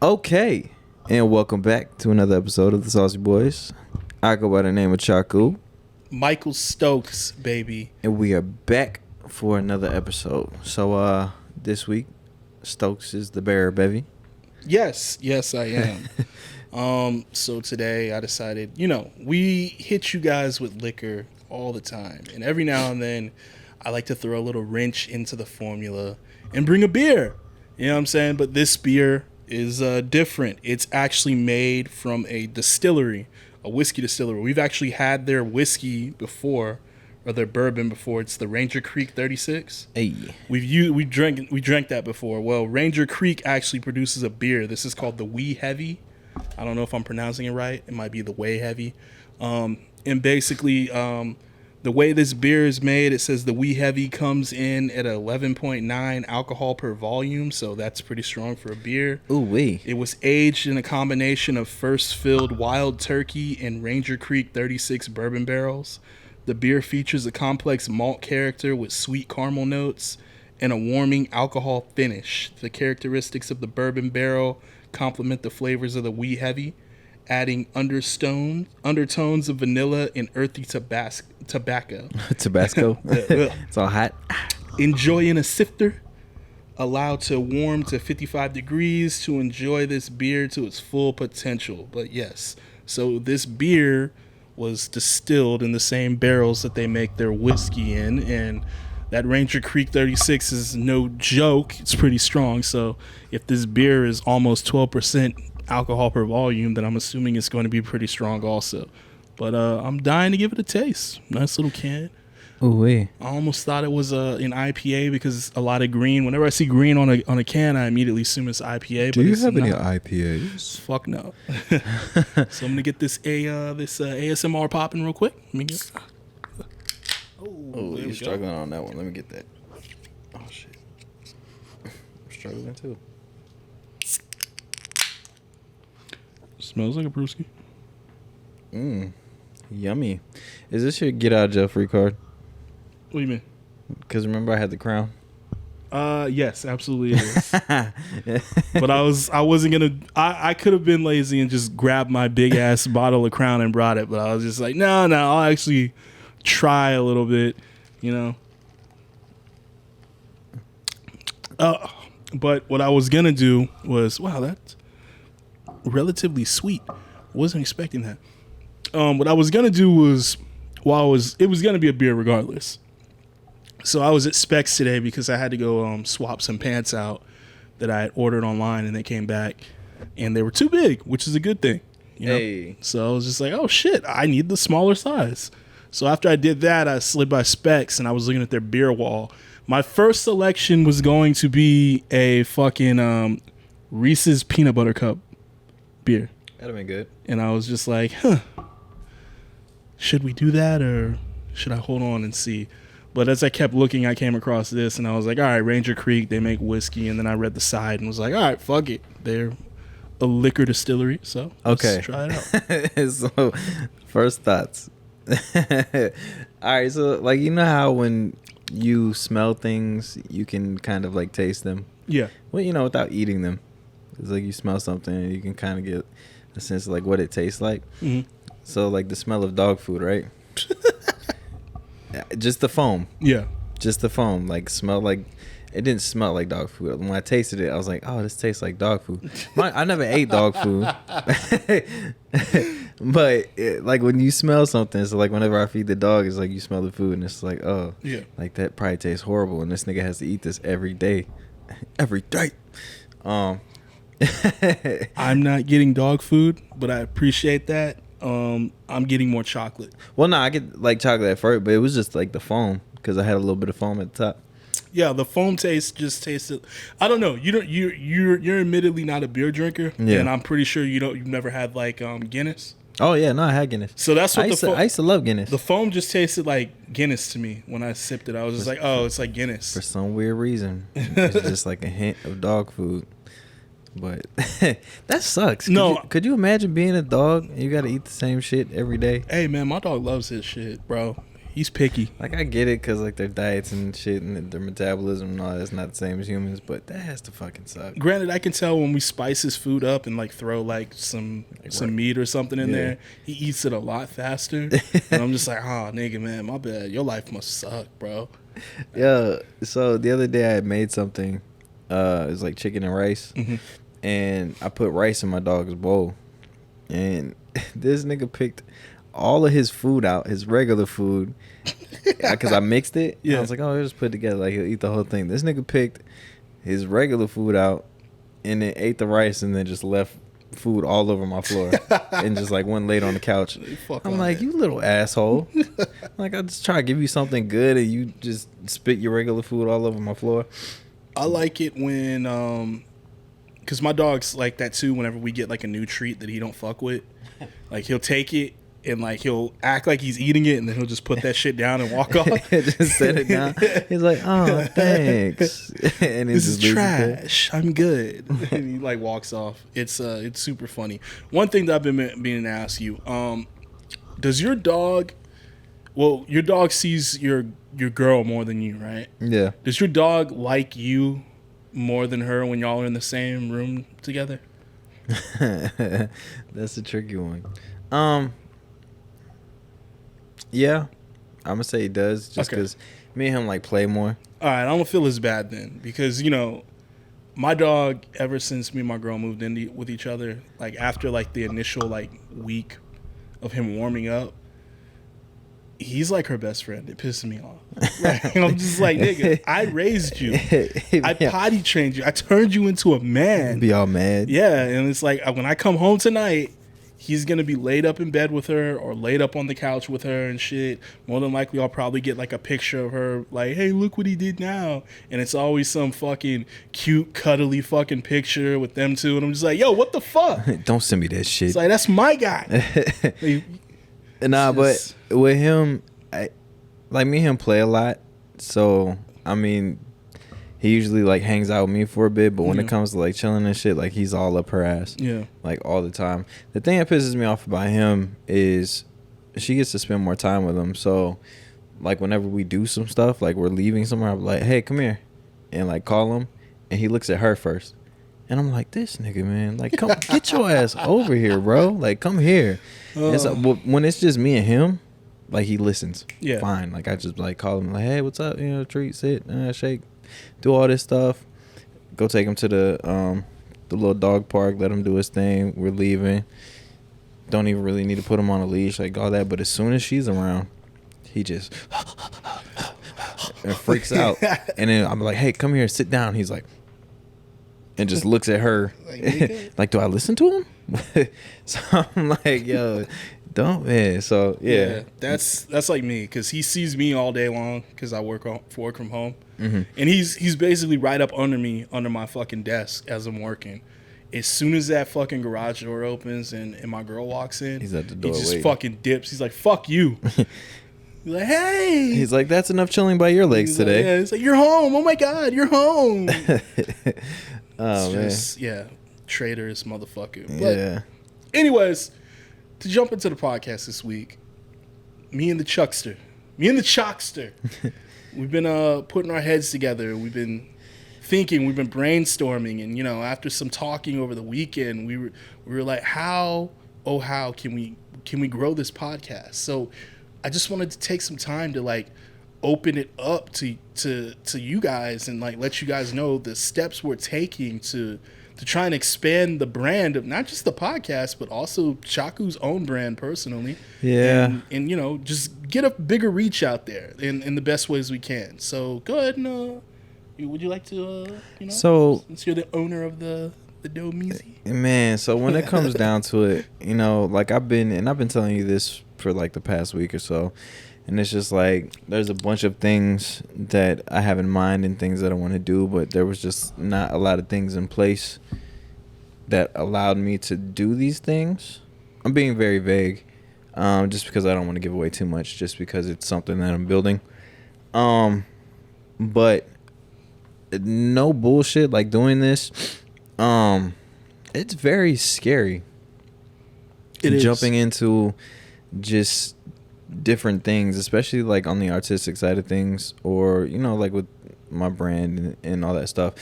Okay, and welcome back to another episode of the Saucy Boys. I go by the name of Chaku, Michael Stokes, baby. and we are back for another episode. So, this week, Stokes is the bearer, Bevy. Yes, I am. So today I decided, we hit you guys with liquor all the time, and every now and then I like to throw a little wrench into the formula and bring a beer. You know what I'm saying? But this beer is different. It's actually made from a distillery, a whiskey distillery. We've actually had their whiskey before, or their bourbon before. It's the Ranger Creek 36. Hey, We drank that before. Well, Ranger Creek actually produces a beer. This is called the Wee Heavy. I don't know if I'm pronouncing it right. It might be the Way Heavy. And basically, the way this beer is made, it says the Wee Heavy comes in at 11.9 alcohol per volume, so that's pretty strong for a beer. ooh wee. It was aged in a combination of first filled wild turkey and Ranger Creek 36 bourbon barrels. The beer features a complex malt character with sweet caramel notes and a warming alcohol finish. The characteristics of the bourbon barrel complement the flavors of the Wee Heavy, adding undertones of vanilla and earthy tobacco. Tabasco. It's all hot. Enjoy in a sifter. Allowed to warm to 55 degrees to enjoy this beer to its full potential. But yes, so this beer was distilled in the same barrels that they make their whiskey in, and that Ranger Creek 36 is no joke. It's pretty strong. So if this beer is almost 12% alcohol per volume, then I'm assuming it's going to be pretty strong also. But I'm dying to give it a taste. Nice little can. Ooh wee. I almost thought it was an IPA because a lot of green. Whenever I see green on a can, I immediately assume it's IPA. Do but you it's have any not. IPAs? Fuck no. So I'm gonna get this ASMR popping real quick. Let me get. Oh, you're struggling on that one. Let me get that. Oh shit. I'm struggling too. Smells like a brewski. Yummy. Is this your get out of jail free card? What do you mean? Because remember I had the crown. Yes, absolutely it is. But I wasn't gonna. I could have been lazy and just grabbed my big ass bottle of Crown and brought it, but I was just like, no, I'll actually try a little bit, But what I was gonna do was, wow, that's relatively sweet. Wasn't expecting that. What I was gonna do was, it was gonna be a beer regardless. So I was at Specs today because I had to go swap some pants out that I had ordered online, and they came back and they were too big, which is a good thing. Hey. So I was just like, oh shit, I need the smaller size. So after I did that, I slid by Specs and I was looking at their beer wall. My first selection was going to be a fucking Reese's Peanut Butter Cup beer. That'd have been good. And I was just like, should we do that or should I hold on and see? But as I kept looking, I came across this, and I was like, all right, Ranger Creek, they make whiskey. And then I read the side and was like, all right, fuck it. They're a liquor distillery, so let's try it out. So, first thoughts. All right, so, like, you know how when you smell things, you can kind of, like, taste them? Yeah. Well, without eating them. It's like you smell something, and you can kind of get a sense of, like, what it tastes like. Mm-hmm. So, like, the smell of dog food, right? Just the foam. Yeah. Just the foam. Like, it didn't smell like dog food. When I tasted it, I was like, oh, this tastes like dog food. I never ate dog food. But, like, when you smell something, so, like, whenever I feed the dog, it's like you smell the food, and it's like, oh, Yeah. like, that probably tastes horrible, and this nigga has to eat this every day. Every day. I'm not getting dog food, but I appreciate that. I'm getting more chocolate. Well, no, I get like chocolate at first, but it was just like the foam because I had a little bit of foam at the top. Yeah, the foam taste just tasted. I don't know. You're admittedly not a beer drinker, Yeah. and I'm pretty sure you've never had like Guinness. Oh yeah, no, I had Guinness. So that's what I used to love Guinness. The foam just tasted like Guinness to me when I sipped it. I was just like, oh, it's like Guinness. For some weird reason, it's just like a hint of dog food. But that sucks. Could you imagine being a dog and you got to eat the same shit every day? Hey man, my dog loves his shit, bro. He's picky. Like, I get it because, like, their diets and shit and their metabolism and all that's not the same as humans, but that has to fucking suck. Granted, I can tell when we spice his food up and, like, throw, like, some meat or something in there, he eats it a lot faster. And I'm just like, oh, nigga, man, my bad. Your life must suck, bro. Yeah, so the other day I had made something. It was, like, chicken and rice. Mm-hmm. And I put rice in my dog's bowl. And this nigga picked all of his food out, his regular food, because I mixed it. Yeah. I was like, oh, I'll just put it together. Like, he'll eat the whole thing. This nigga picked his regular food out and then ate the rice and then just left food all over my floor and just, like, went laid on the couch. I'm like, you little asshole. Like, I just try to give you something good and you just spit your regular food all over my floor. I like it when, because my dog's like that too. Whenever we get, like, a new treat that he don't fuck with, like, he'll take it and, like, he'll act like he's eating it and then he'll just put that shit down and walk off. Just set it down. He's like, oh, thanks. And this is trash. I'm good. And he, like, walks off. It's super funny. One thing that I've been meaning to ask you, does your dog, well, your dog sees your girl more than you, right? Yeah. Does your dog like you more than her when y'all are in the same room together? That's a tricky one. Yeah, I'm gonna say he does, just because me and him, like, play more. All right, I don't feel as bad then, because, you know, my dog, ever since me and my girl moved in with each other, like, after, like, the initial, like, week of him warming up, he's like her best friend. It pisses me off. Like, I'm just like, nigga, I raised you. I potty trained you. I turned you into a man. Be all mad. Yeah, and it's like, when I come home tonight, he's going to be laid up in bed with her or laid up on the couch with her and shit. More than likely, I'll probably get, like, a picture of her, like, hey, look what he did now. And it's always some fucking cute, cuddly fucking picture with them two. And I'm just like, yo, what the fuck? Don't send me that shit. It's like, that's my guy. Like, nah, but with him, me and him play a lot. So, I mean, he usually, like, hangs out with me for a bit, but when it comes to, like, chilling and shit, like, he's all up her ass. Yeah. Like, all the time. The thing that pisses me off about him is she gets to spend more time with him. So, like, whenever we do some stuff, like, we're leaving somewhere, I'm like, hey, come here. And, like, call him. And he looks at her first. And I'm like, this nigga, man. Like, come get your ass over here, bro. Like, come here. So, when it's just me and him, like, he listens. Yeah. Fine. Like, I just, like, call him, like, hey, what's up? You know, treat, sit, shake. Do all this stuff. Go take him to the little dog park. Let him do his thing. We're leaving. Don't even really need to put him on a leash, like all that. But as soon as she's around, he just and freaks out. And then I'm like, hey, come here, sit down. He's like, and just looks at her like, do I listen to him? So I'm like, yo, don't, man. So yeah, that's like me, because he sees me all day long because I work from home. Mm-hmm. And he's basically right up under me, under my fucking desk as I'm working. As soon as that fucking garage door opens and my girl walks in, he's at the door. He just fucking dips. He's like, fuck you. He's like, hey. He's like, that's enough chilling by your legs today. Like, yeah, he's like, you're home. Oh my God, you're home. Oh, man. Just, yeah, traitorous motherfucker. But anyways, to jump into the podcast this week, me and the Chuckster. We've been putting our heads together. We've been thinking. We've been brainstorming. And, you know, after some talking over the weekend, we were like, how can we grow this podcast? So I just wanted to take some time to, like, open it up to you guys and, like, let you guys know the steps we're taking to try and expand the brand of not just the podcast, but also Chaku's own brand personally. Yeah. And you know, just get a bigger reach out there in the best ways we can. So go ahead and would you like to so since you're the owner of the Domeezy? Man, so when it comes down to it, you know, like I've been telling you this for like the past week or so. And it's just like, there's a bunch of things that I have in mind and things that I want to do, but there was just not a lot of things in place that allowed me to do these things. I'm being very vague, just because I don't want to give away too much, just because it's something that I'm building. But no bullshit, like doing this, it's very scary. It is. Jumping into just different things, especially like on the artistic side of things, or you know, like with my brand and all that stuff.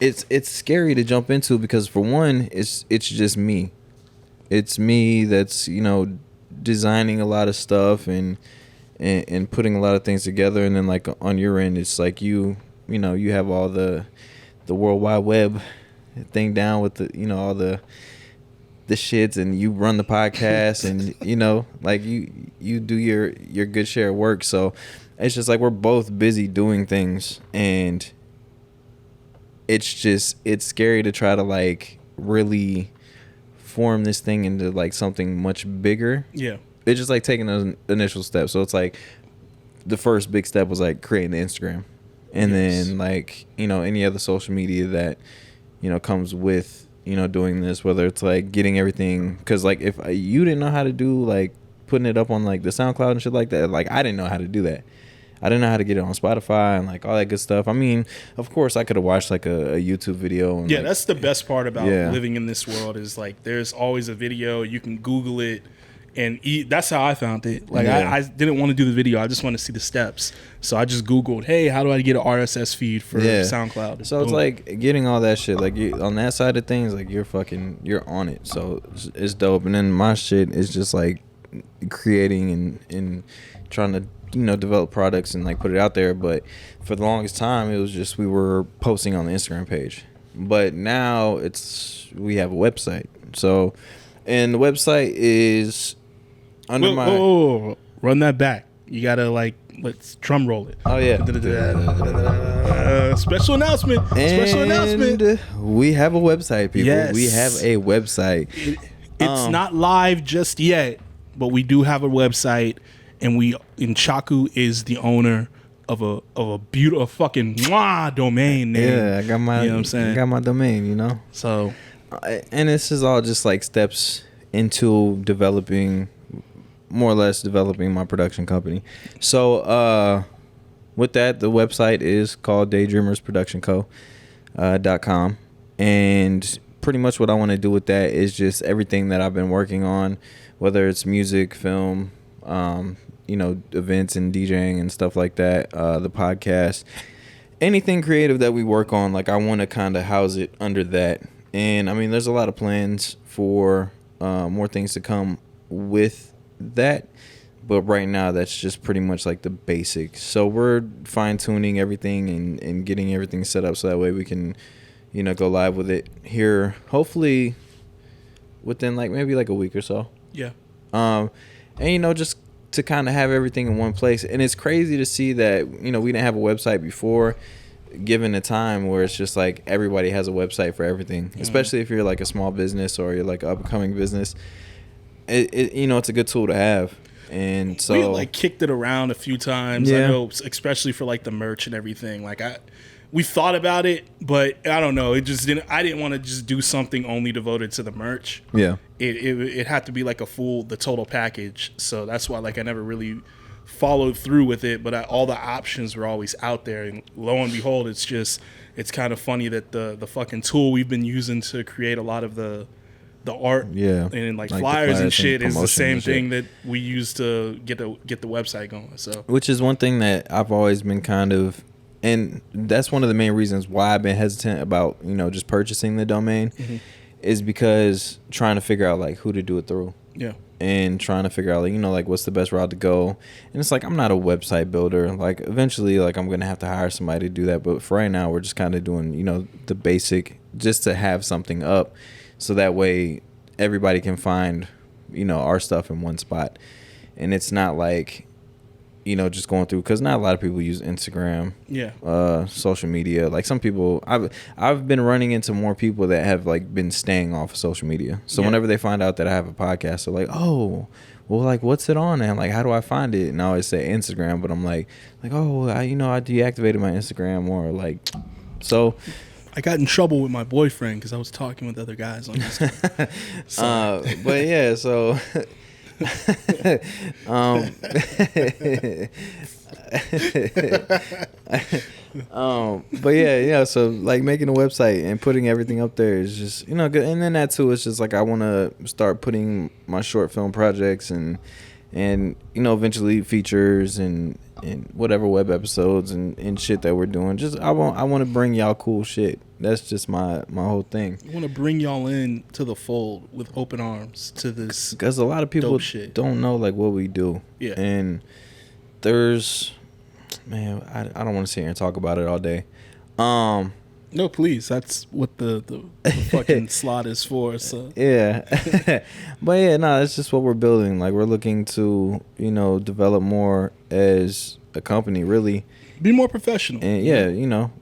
It's scary to jump into because for one, it's just me. It's me that's, you know, designing a lot of stuff and putting a lot of things together, and then like on your end, it's like you know, you have all the World Wide Web thing down with the, you know, all the shits, and you run the podcast and you know, like you do your good share of work. So it's just like we're both busy doing things, and it's scary to try to like really form this thing into like something much bigger. Yeah, it's just like taking those initial steps. So it's like the first big step was like creating the Instagram, and then like, you know, any other social media that, you know, comes with, you know, doing this, whether it's like getting everything, because like if you didn't know how to do like putting it up on like the SoundCloud and shit like that, like I didn't know how to do that. I didn't know how to get it on Spotify and like all that good stuff. I mean, of course I could have watched like a YouTube video. And, yeah, like, that's the best part about living in this world is like there's always a video. You can Google it and that's how I found it. Like I didn't want to do the video. I just want to see the steps. So I just Googled, hey, how do I get an RSS feed for SoundCloud? So it's like getting all that shit. Like on that side of things, like you're on it. So it's dope. And then my shit is just like creating and trying to, you know, develop products and like put it out there. But for the longest time, it was just we were posting on the Instagram page. But now we have a website. So, and the website is under run that back. You gotta like, let's drum roll it. Oh yeah. Special announcement. Special announcement. We have a website, people. Yes. We have a website. It's not live just yet, but we do have a website, and Chaku is the owner of a beautiful fucking domain name. Yeah, I got my, you know what I'm saying? I got my domain, you know. So, and this is all just like steps into more or less developing my production company. So, with that, the website is called daydreamersproductionco.com, and pretty much what I want to do with that is just everything that I've been working on, whether it's music, film, you know, events and DJing and stuff like that, the podcast, anything creative that we work on. Like I want to kind of house it under that. And I mean, there's a lot of plans for more things to come with that, but right now that's just pretty much like the basics. So we're fine tuning everything and getting everything set up so that way we can, you know, go live with it here, hopefully within like maybe like a week or so. Yeah. And you know, just to kind of have everything in one place. And it's crazy to see that, you know, we didn't have a website before, given the time where it's just like everybody has a website for everything, especially if you're like a small business or you're like an upcoming business. It you know, it's a good tool to have. And so we like kicked it around a few times. I know, especially for like the merch and everything. Like we thought about it, but I don't know. I didn't want to just do something only devoted to the merch. Yeah. It had to be like the total package. So that's why like I never really followed through with it, but all the options were always out there. And lo and behold, it's kind of funny that the fucking tool we've been using to create a lot of the art and like flyers and shit is the same thing that we use to get the website going. So which is one thing that I've always been kind of, and that's one of the main reasons why I've been hesitant about, you know, just purchasing the domain, is because trying to figure out like who to do it through. Yeah. And trying to figure out like, you know, like what's the best route to go. And it's like I'm not a website builder. Like eventually like I'm gonna have to hire somebody to do that. But for right now we're just kind of doing, you know, the basic just to have something up so that way everybody can find, you know, our stuff in one spot. And it's not like, you know, just going through, because not a lot of people use Instagram, social media. Like some people, I've been running into more people that have like been staying off of social media. So whenever they find out that I have a podcast, they're like, oh, well, like what's it on? And I'm like, how do I find it? And I always say Instagram, but I'm like, oh, I deactivated my Instagram, or like, so. I got in trouble with my boyfriend because I was talking with other guys on Instagram. But yeah, so. But yeah, so like making a website and putting everything up there is just, you know, good. And then that too, it's just like I want to start putting my short film projects and and eventually features and whatever web episodes and shit that we're doing. Just I want to bring y'all cool shit. That's just my whole thing. I want to bring y'all in to the fold with open arms to this, because a lot of people don't know like what we do. Yeah. And there's, man, I don't want to sit here and talk about it all day. No, please. That's what the fucking slot is for. So yeah. But yeah, no, it's just what we're building. Like, we're looking to develop more as a company, really. Be more professional. And yeah,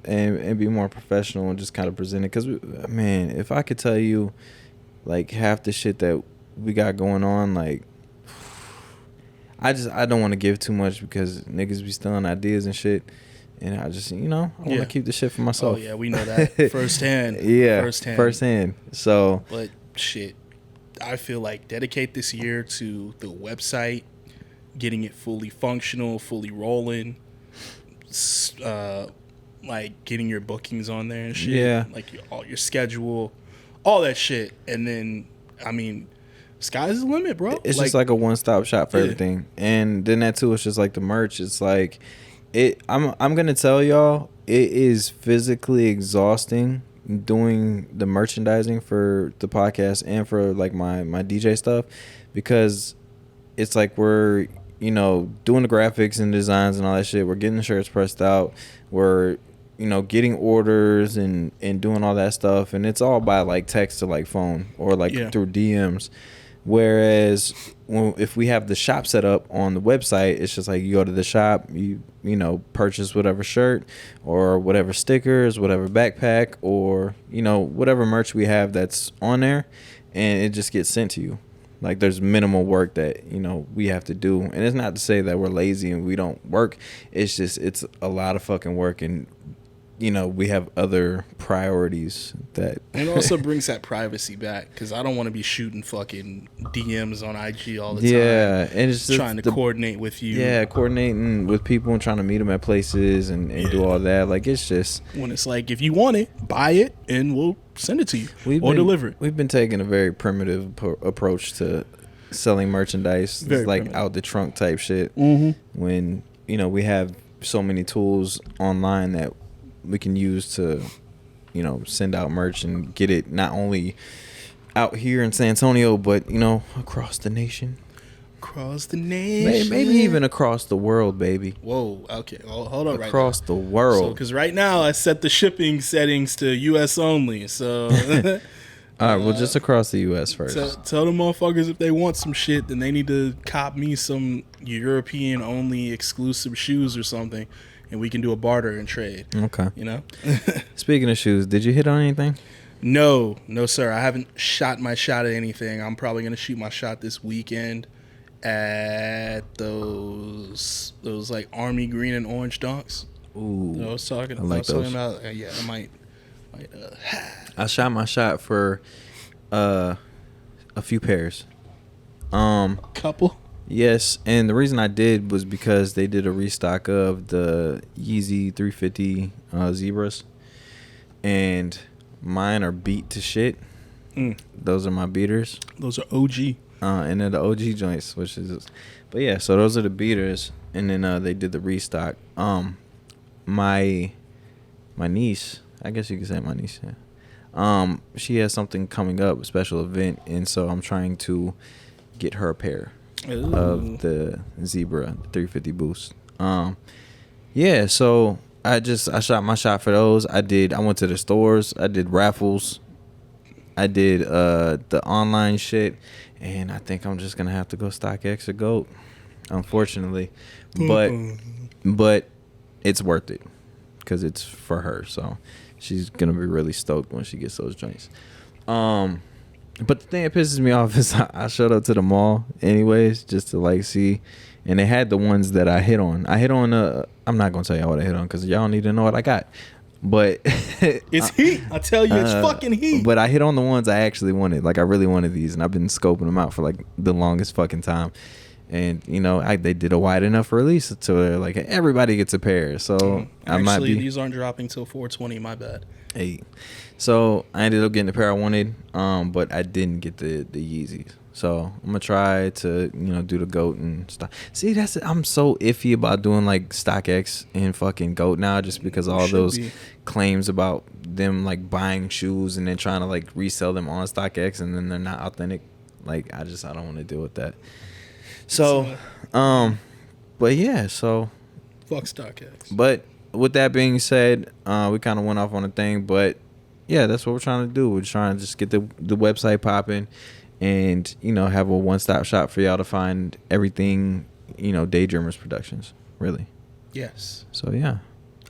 and be more professional and just kind of present it. Because, man, if I could tell you, like, half the shit that we got going on, like, I don't want to give too much because niggas be stealing ideas and shit. And I just, I want to keep the shit for myself. Oh, yeah, we know that firsthand. Yeah, firsthand. So. But, shit, I feel like dedicate this year to the website, getting it fully functional, fully rolling, like getting your bookings on there and shit. Yeah. Like all your schedule, all that shit. And then, I mean, sky's the limit, bro. It's just like a one-stop shop for everything. And then that too, it's just like the merch. It's like I'm gonna tell y'all, it is physically exhausting doing the merchandising for the podcast and for like my DJ stuff, because it's like we're doing the graphics and designs and all that shit. We're getting the shirts pressed out. We're getting orders and doing all that stuff, and it's all by like text to like phone or like through DMs. Whereas if we have the shop set up on the website, it's just like you go to the shop, you purchase whatever shirt or whatever stickers, whatever backpack, or whatever merch we have that's on there, and it just gets sent to you. Like, there's minimal work that we have to do, and it's not to say that we're lazy and we don't work. It's just it's a lot of fucking work, and we have other priorities that. And it also brings that privacy back, because I don't want to be shooting fucking DMs on IG all the time. Yeah, and it's trying to coordinate with you. Yeah, coordinating with people and trying to meet them at places and do all that. Like, it's just when it's like, if you want it, buy it, and we'll send it to you deliver it. We've been taking a very primitive approach to selling merchandise. It's like primitive. Out the trunk type shit. Mm-hmm. When we have so many tools online that we can use to send out merch and get it not only out here in San Antonio, but across the nation. Across the nation. Maybe even across the world, baby. Whoa, okay. Well, hold on. Across the world. Because right now I set the shipping settings to U.S. only. So. All right, well, just across the U.S. first. Tell the motherfuckers if they want some shit, then they need to cop me some European only exclusive shoes or something, and we can do a barter and trade. Okay. Speaking of shoes, did you hit on anything? No, sir. I haven't shot my shot at anything. I'm probably gonna shoot my shot this weekend at those like army green and orange dunks. Ooh, I was talking those. About. Yeah, I might. I shot my shot for a few pairs. Couple. Yes, and the reason I did was because they did a restock of the Yeezy 350 Zebras, and mine are beat to shit. Those are my beaters. Those are OG. And they're the OG joints, but yeah, so those are the beaters, and then they did the restock. My niece, I guess you could say my niece, yeah. She has something coming up, a special event, and so I'm trying to get her a pair. Ooh. Of the Zebra 350 Boost. Yeah, so I shot my shot for those. I went to the stores, I did raffles, I did the online shit, and I think I'm just gonna have to go StockX or GOAT, unfortunately. But it's worth it because it's for her, so she's gonna be really stoked when she gets those joints. But the thing that pisses me off is I showed up to the mall anyways just to like see, and they had the ones that I hit on. I'm not gonna tell y'all what I hit on because y'all need to know what I got. But it's heat. I tell you, it's fucking heat. But I hit on the ones I actually wanted. Like, I really wanted these, and I've been scoping them out for like the longest fucking time. And they did a wide enough release to where like everybody gets a pair. So actually, these aren't dropping till 420. My bad. Hey, so I ended up getting the pair I wanted, but I didn't get the Yeezys. So I'm gonna try to do the GOAT and stuff. See, I'm so iffy about doing like StockX and fucking GOAT now, just because all those claims about them like buying shoes and then trying to like resell them on StockX and then they're not authentic. Like I don't want to deal with that. So, but yeah, so fuck StockX. But with that being said, we kind of went off on a thing, but yeah, that's what we're trying to do. We're trying to just get the website popping. And, have a one-stop shop for y'all to find everything, Daydreamers Productions, really. Yes. So, yeah.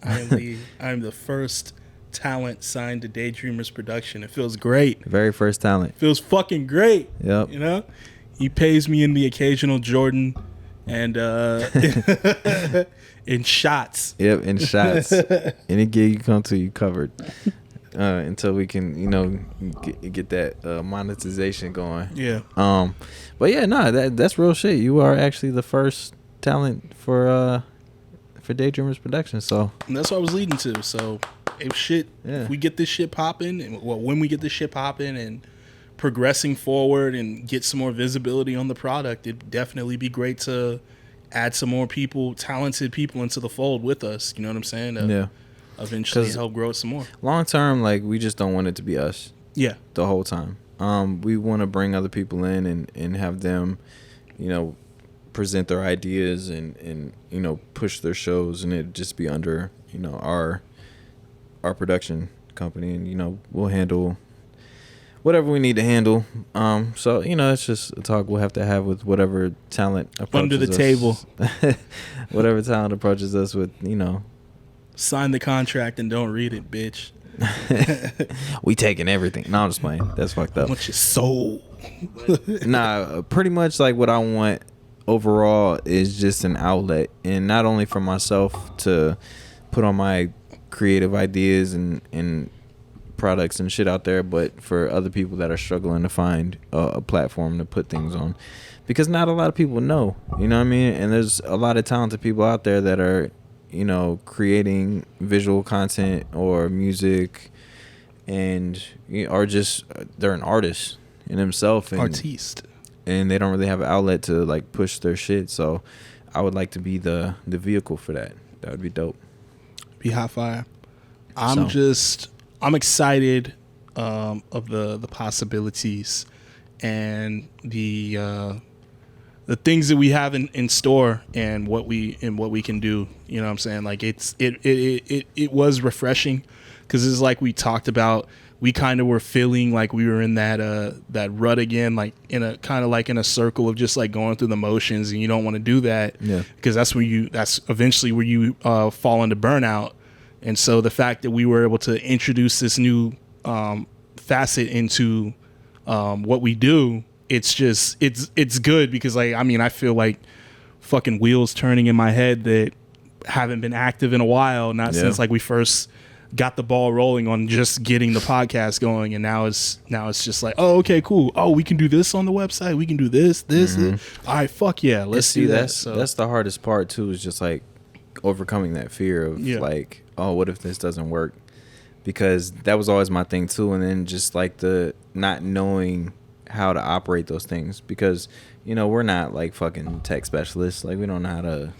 I'm the first talent signed to Daydreamers Production. It feels great. Very first talent. Feels fucking great. Yep. He pays me in the occasional Jordan and in shots. Yep, in shots. Any gig you come to, you covered. Until we can, get that monetization going. Yeah. But yeah, no, that's real shit. You are actually the first talent for Daydreamers Productions. So and that's what I was leading to. So if we get this shit popping, and when we get this shit popping and progressing forward and get some more visibility on the product, it'd definitely be great to add some more talented people into the fold with us. You know what I'm saying? Yeah. Eventually help grow it some more. Long term, like we just don't want it to be us. Yeah. The whole time. We want to bring other people in and have them, present their ideas and push their shows, and it just be under, our production company, and we'll handle whatever we need to handle. So it's just a talk we'll have to have with whatever talent approaches under the us. table. Whatever talent approaches us with, sign the contract and don't read it, bitch. We taking everything. No, I'm just playing. That's fucked up. I want your soul. Nah, pretty much like what I want overall is just an outlet, and not only for myself to put on my creative ideas and products and shit out there, but for other people that are struggling to find a platform to put things on, because not a lot of people know, you know what I mean? And there's a lot of talented people out there that are creating visual content or music, and or just they're an artist in themselves, Artiste, and they don't really have an outlet to like push their shit. So I would like to be the vehicle for that. That would be dope. Be hot fire. I'm excited of the possibilities and the things that we have in store and what we can do. You know what I'm saying? Like it was refreshing, because it's like we talked about, we kind of were feeling like we were in that rut again, like in a kind of like in a circle of just like going through the motions, and you don't want to do that, because that's eventually where you fall into burnout. And so the fact that we were able to introduce this new facet into what we do, it's good, because like, I mean, I feel like fucking wheels turning in my head that haven't been active in a while, not since like we first got the ball rolling on just getting the podcast going. And now it's just like, oh, okay, cool. Oh, we can do this on the website. We can do this. All right, fuck yeah, let's do that. That's the hardest part too, is just like overcoming that fear of like, oh, what if this doesn't work? Because that was always my thing too. And then just like the not knowing how to operate those things, because we're not like fucking tech specialists. Like we don't know how to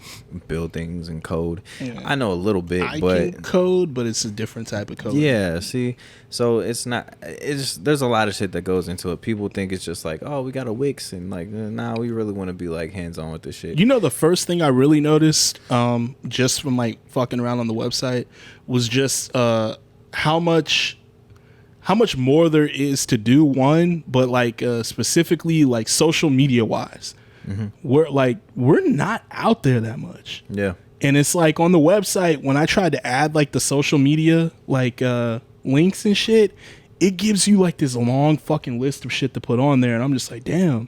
build things and code. I know a little bit, I can code, but it's a different type of code. Yeah, see, so there's a lot of shit that goes into it. People think it's just like, oh, we got a Wix, and like, nah, we really want to be like hands on with this shit. The first thing I really noticed, just from like fucking around on the website, was just how much more there is to do, one, but like specifically like social media wise, we're not out there that much. Yeah. And it's like on the website, when I tried to add like the social media like links and shit, it gives you like this long fucking list of shit to put on there, and I'm just like, damn,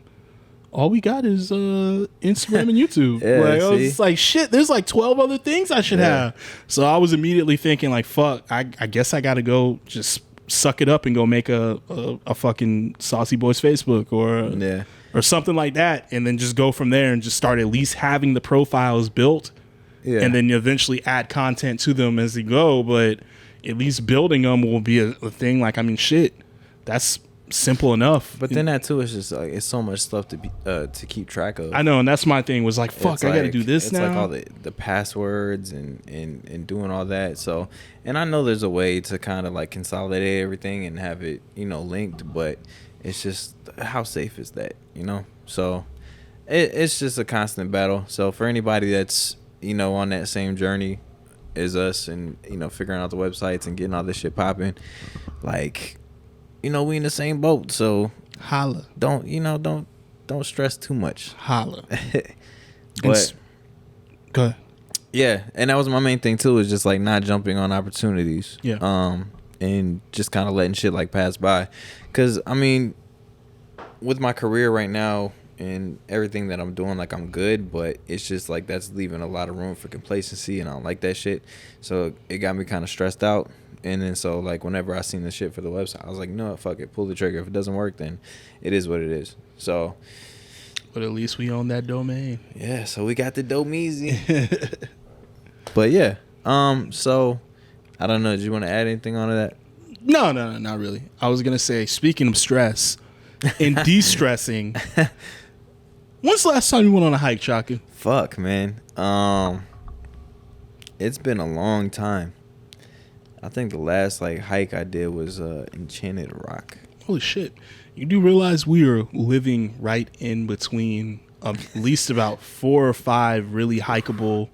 all we got is Instagram and YouTube. I was like, shit, there's like 12 other things I should have. So I was immediately thinking like, fuck, I guess I gotta go just suck it up and go make a fucking Saucy Boys Facebook or something like that, and then just go from there and just start at least having the profiles built, and then you eventually add content to them as they go. But at least building them will be a thing. Like, I mean, shit, that's simple enough. But then that too is just like it's so much stuff to keep track of. I know, and that's my thing. Was like, fuck, it's I got to do this now. It's like all the passwords and doing all that. So, and I know there's a way to kind of like consolidate everything and have it, you know, linked, but it's just how safe is that, you know? So it's just a constant battle. So for anybody that's, you know, on that same journey as us and, you know, figuring out the websites and getting all this shit popping, like, you know, we in the same boat. So holla. Don't stress too much. Holla. But go ahead. Yeah, and that was my main thing too, is just like not jumping on opportunities. Yeah. And just kind of letting shit like pass by. Cause I mean, with my career right now and everything that I'm doing, like I'm good, but it's just like that's leaving a lot of room for complacency, and I don't like that shit. So it got me kind of stressed out. And then so like whenever I seen the shit for the website, I was like, no, fuck it, pull the trigger. If it doesn't work, then it is what it is. So, but at least we own that domain. Yeah, so we got the Domeezy. But yeah, so I don't know. Did you want to add anything on to that? No, not really. I was gonna say, speaking of stress and de-stressing, when's the last time you went on a hike, Chaka? Fuck, man. It's been a long time. I think the last like hike I did was Enchanted Rock. Holy shit! You do realize we are living right in between at least about 4 or 5 really hikeable,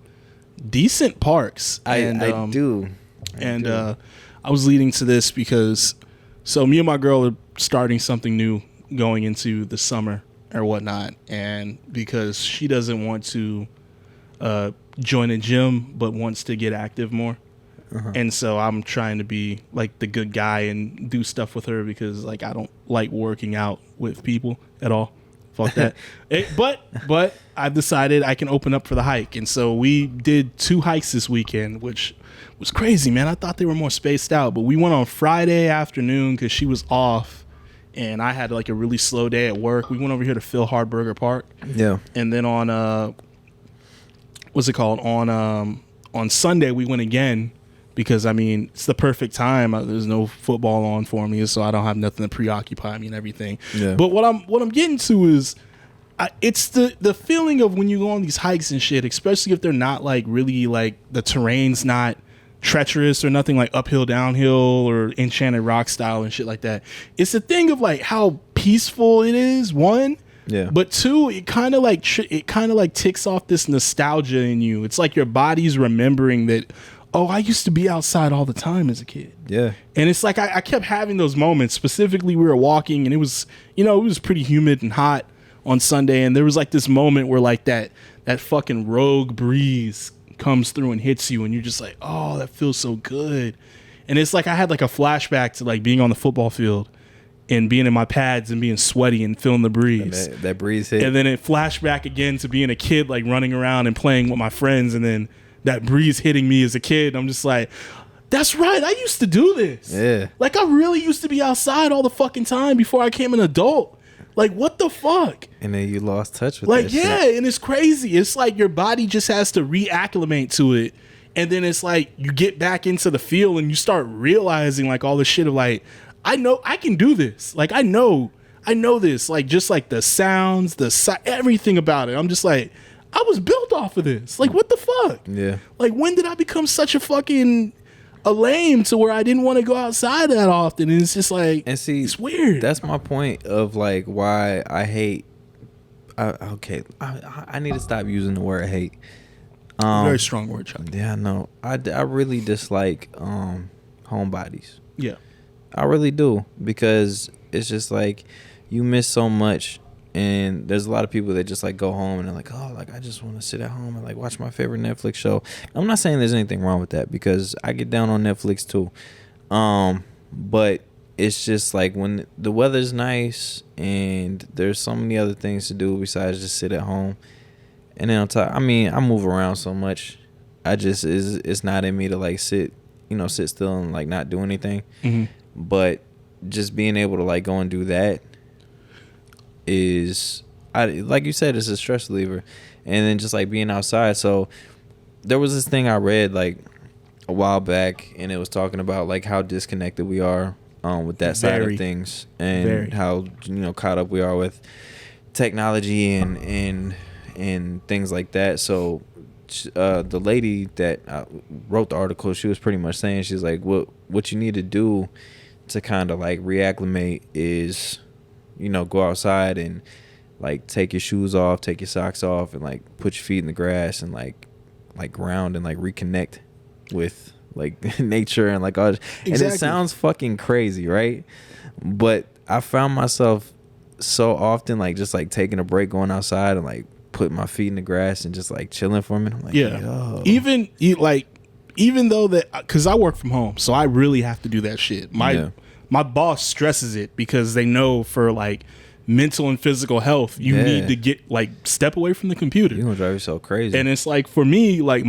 decent parks. I do. I was leading to this because, so me and my girl are starting something new going into the summer or whatnot, and because she doesn't want to join a gym but wants to get active more. And so I'm trying to be like the good guy and do stuff with her because like I don't like working out with people at all. Fuck that. But I've decided I can open up for the hike. And so we did 2 hikes this weekend, which was crazy, man. I thought they were more spaced out, but we went on Friday afternoon because she was off and I had like a really slow day at work. We went over here to Phil Hardburger Park. Yeah. And then on what's it called? On Sunday we went again. Because, I mean, it's the perfect time. There's no football on for me, so I don't have nothing to preoccupy me and everything. Yeah. But what I'm getting to is, it's the feeling of when you go on these hikes and shit, especially if they're not, like, really, like, the terrain's not treacherous or nothing like uphill, downhill, or Enchanted Rock style and shit like that. It's a thing of, like, how peaceful it is, one. Yeah. But 2, it kind of like ticks off this nostalgia in you. It's like your body's remembering that, oh, I used to be outside all the time as a kid. Yeah. And it's like I kept having those moments. Specifically, we were walking and it was, you know, it was pretty humid and hot on Sunday. And there was like this moment where like that fucking rogue breeze comes through and hits you. And you're just like, oh, that feels so good. And it's like I had like a flashback to like being on the football field and being in my pads and being sweaty and feeling the breeze. And that breeze hit. And then it flashed back again to being a kid, like running around and playing with my friends. And then that breeze hitting me as a kid. I'm just like, that's right. I used to do this. Yeah. Like I really used to be outside all the fucking time before I became an adult. Like what the fuck? And then you lost touch with like, that yeah, shit. And it's crazy. It's like your body just has to reacclimate to it. And then it's like you get back into the field and you start realizing like all the shit of like, I know I can do this. Like I know this. Like just like the sounds, everything about it. I'm just like, I was built off of this. Like, what the fuck? Yeah. Like, when did I become such a lame to where I didn't want to go outside that often? And it's just like, and see, it's weird. That's my point of like why I hate. I need to stop using the word hate. Very strong word, Chuck. Yeah, no, I really dislike homebodies. Yeah, I really do, because it's just like you miss so much. And there's a lot of people that just like go home and they're like, oh, like I just want to sit at home and like watch my favorite Netflix show. I'm not saying there's anything wrong with that, because I get down on Netflix too. But it's just like when the weather's nice and there's so many other things to do besides just sit at home. And then on top, I mean, I move around so much. It's not in me to like sit still and like not do anything. Mm-hmm. but just being able to like go and do that is, like you said, it's a stress reliever. And then just like being outside. So there was this thing I read like a while back, and it was talking about like how disconnected we are with that side of things, and how, you know, caught up we are with technology and things like that. So the lady that wrote the article, she was pretty much saying, she's like, what you need to do to kind of like reacclimate is, you know, go outside and like take your shoes off, take your socks off, and like put your feet in the grass and like ground and like reconnect with like nature and like all. Exactly. And it sounds fucking crazy, right? But I found myself so often like just like taking a break, going outside and like putting my feet in the grass and just like chilling for a minute. I'm like, yeah. Yo. Even though that, because I work from home, so I really have to do that shit. My boss stresses it because they know for like mental and physical health, you need to get like step away from the computer. You're gonna drive yourself crazy. And it's like, for me, like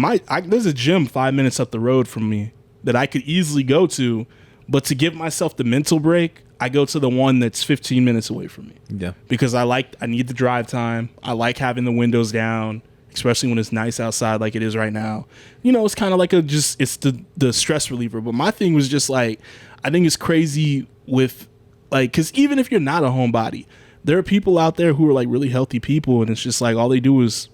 there's a gym 5 minutes up the road from me that I could easily go to, but to give myself the mental break, I go to the one that's 15 minutes away from me. Yeah. Because I need the drive time. I like having the windows down, especially when it's nice outside like it is right now. You know, it's kind of like it's the stress reliever. But my thing was just like, I think it's crazy with like, because even if you're not a homebody, there are people out there who are like really healthy people, and it's just like all they do is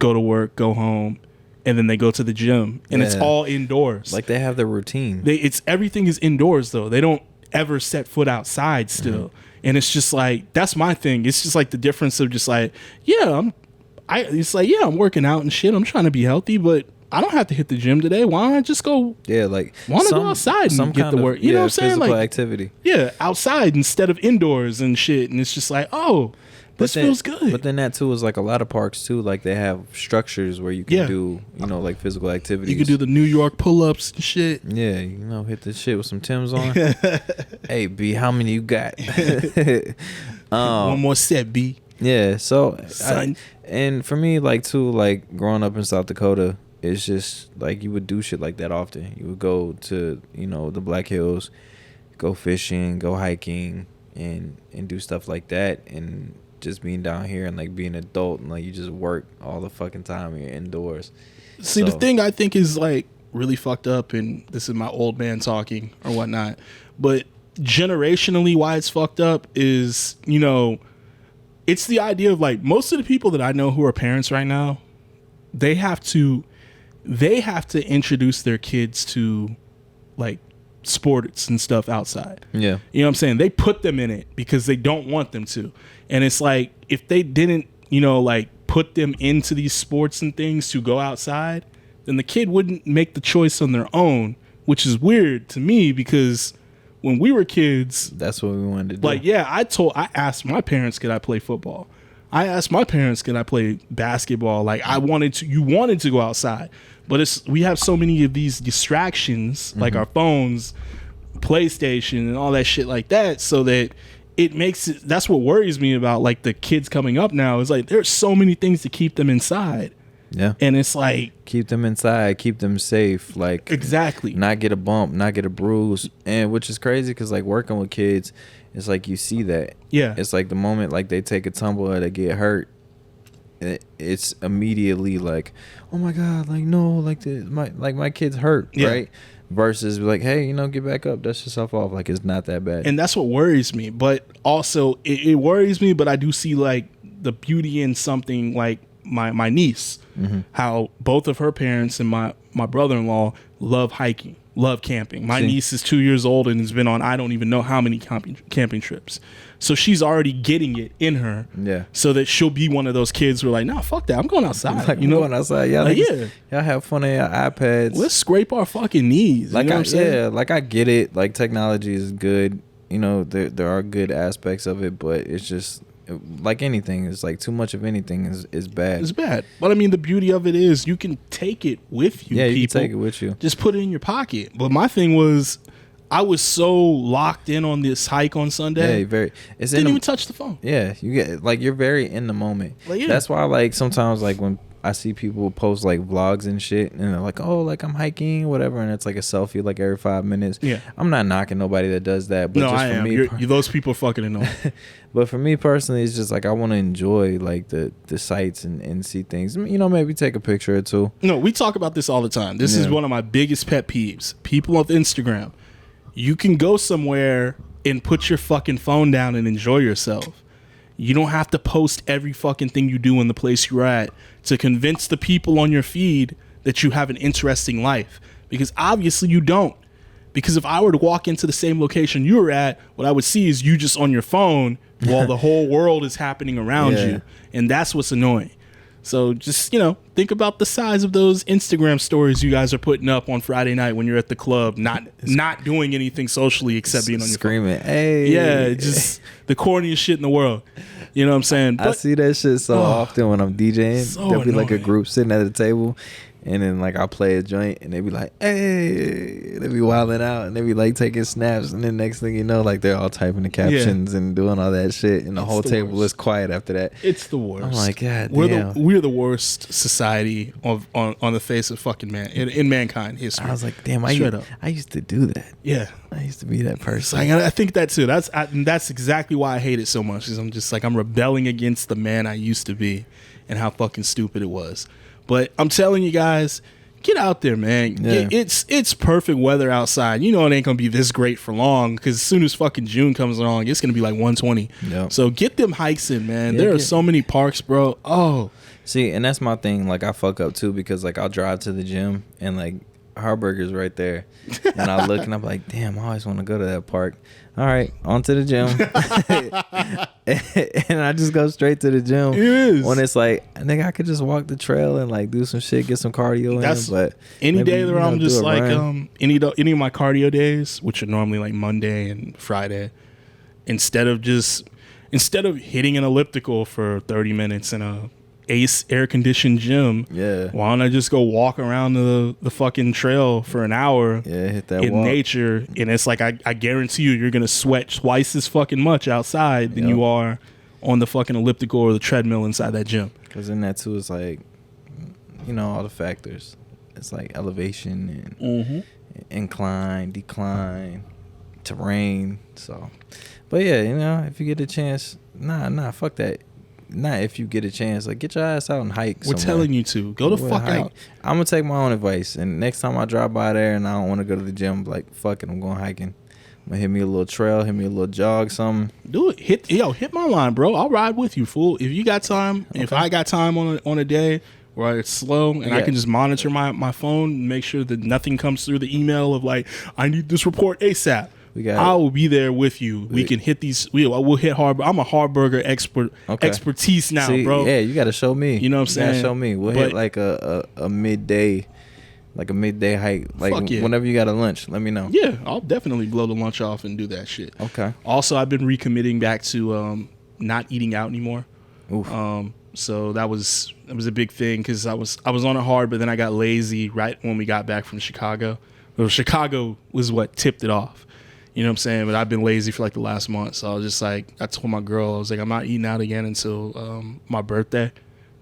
go to work, go home, and then they go to the gym, and it's all indoors. Like they have their routine. Everything is indoors though. They don't ever set foot outside still. Mm-hmm. And it's just like, that's my thing. It's just like the difference of just like, I'm working out and shit. I'm trying to be healthy, but I don't have to hit the gym today. Why don't I just go? Yeah, like want to go outside and get the work. You know what I'm saying? Like activity. Yeah, outside instead of indoors and shit. And it's just like, this feels good. But then that too is like a lot of parks too. Like they have structures where you can do, you know, like physical activities. You can do the New York pull-ups and shit. Yeah, you know, hit the shit with some Timbs on. Hey B, how many you got? One more set, B. Yeah. So, and for me, like too, like growing up in South Dakota, it's just like you would do shit like that often. You would go to, you know, the Black Hills, go fishing, go hiking, and do stuff like that. And just being down here and like being an adult and like you just work all the fucking time and you're indoors. See, the thing I think is like really fucked up, and this is my old man talking or whatnot, but generationally why it's fucked up is, you know, it's the idea of like most of the people that I know who are parents right now, they have to introduce their kids to like sports and stuff outside. Yeah. You know what I'm saying? They put them in it because they don't want them to. And it's like, if they didn't, you know, like put them into these sports and things to go outside, then the kid wouldn't make the choice on their own, which is weird to me because when we were kids, that's what we wanted to do. Like, yeah, I asked my parents, could I play football? I asked my parents, could I play basketball? Like you wanted to go outside, but we have so many of these distractions, like our phones, PlayStation and all that shit like that. So that it makes it, that's what worries me about like the kids coming up now is like, there's so many things to keep them inside. Yeah. And it's like, keep them inside, keep them safe. Like exactly. Not get a bump, not get a bruise. And which is crazy because like working with kids, it's like you see that. Yeah. It's like the moment like they take a tumble or they get hurt, it's immediately like, oh my God, like no, like my kid's hurt, right? Versus like, hey, you know, get back up, dust yourself off. Like it's not that bad. And that's what worries me. But also it worries me, but I do see like the beauty in something like my niece, how both of her parents and my brother-in-law love hiking, love camping. My niece is 2 years old and has been on I don't even know how many camping trips. So she's already getting it in her. Yeah. So that she'll be one of those kids who are like, nah, fuck that. I'm going outside. Like, you know, going outside. Y'all, like, y'all have fun on your iPads. Let's scrape our fucking knees. Like, you know what I'm saying? Like I get it. Like technology is good. You know, there are good aspects of it, but it's just like anything. It's like too much of anything is bad. It's bad. But I mean, the beauty of it is you can take it with you. Yeah, people. You can take it with you. Just put it in your pocket. But my thing was, I was so locked in on this hike on Sunday. Yeah, didn't even touch the phone. Yeah, you get like you're very in the moment. Like, yeah. That's why like sometimes like when I see people post like vlogs and shit, and they're like, oh, like I'm hiking, whatever, and it's like a selfie like every 5 minutes. Yeah, I'm not knocking nobody that does that, but no, just I for am. me, Those people are fucking annoying. but for me personally, it's just like I want to enjoy like the sights and see things. You know, maybe take a picture or two. No, we talk about this all the time. This is one of my biggest pet peeves. People on Instagram, you can go somewhere and put your fucking phone down and enjoy yourself. You don't have to post every fucking thing you do in the place you're at to convince the people on your feed that you have an interesting life. Because obviously you don't. Because if I were to walk into the same location you were at, what I would see is you just on your phone while the whole world is happening around you. And that's what's annoying. So just, you know, think about the size of those Instagram stories you guys are putting up on Friday night when you're at the club, not doing anything socially except being on your screaming, phone. Hey. Yeah, just the corniest shit in the world. You know what I'm saying? But I see that shit so often when I'm DJing. So There'll be annoying. like a group sitting at the table, and then like I'll play a joint, and they be like, hey, they be wilding out, and they be like taking snaps, and then next thing you know, like they're all typing the captions and doing all that shit, and the whole table is quiet after that. It's the worst. I'm like, God damn. We're the worst society on the face of fucking man in mankind history. I was like, damn, I used to do that. Yeah, I used to be that person. Like, I think that too. That's exactly why I hate it so much. Is I'm just like, I'm rebelling against the man I used to be, and how fucking stupid it was. But I'm telling you guys, get out there, man. Yeah. It's perfect weather outside. You know it ain't gonna be this great for long, because as soon as fucking June comes along, it's gonna be like 120. Yep. So get them hikes in, man. There are so many parks, bro. Oh, see, and that's my thing. Like I fuck up too, because like I'll drive to the gym and like Harburger's right there, and I look and I'm like, damn, I always want to go to that park. All right, on to the gym. And I just go straight to the gym. It is. When it's like, I think I could just walk the trail and like do some shit, get some cardio in. But any maybe, day that I'm just like run. any of my cardio days, which are normally like Monday and Friday, instead of hitting an elliptical for 30 minutes in a ace air conditioned gym, why don't I just go walk around the fucking trail for an hour, hit that in walk. Nature, and it's like I guarantee you're gonna sweat twice as fucking much outside than you are on the fucking elliptical or the treadmill inside that gym. Because in that too, it's like, you know, all the factors. It's like elevation and incline, decline, terrain. So, but yeah, you know, if you get a chance, fuck that. Not if you get a chance, like get your ass out and hike. We're telling you to go the fuck out. I'm gonna take my own advice, and next time I drive by there and I don't want to go to the gym, like fuck it, I'm going hiking. I'm gonna hit me a little trail, hit me a little jog, something. Do it. Hit my line, bro. I'll ride with you, fool. If you got time, if I got time on a day where it's slow and I can just monitor my phone and make sure that nothing comes through the email of like, I need this report ASAP. I will be there with you. We can hit these. We'll hit hard. I'm a Harburger expertise now, bro. Yeah, you got to show me. You know what I'm saying? Show me. We'll hit like a midday, like a midday hike. Like whenever you got a lunch, let me know. Yeah, I'll definitely blow the lunch off and do that shit. Okay. Also, I've been recommitting back to not eating out anymore. Oof. So that was a big thing because I was on it hard, but then I got lazy right when we got back from Chicago. Well, Chicago was what tipped it off. You know what I'm saying? But I've been lazy for like the last month. So I was just like, I told my girl, I was like, I'm not eating out again until my birthday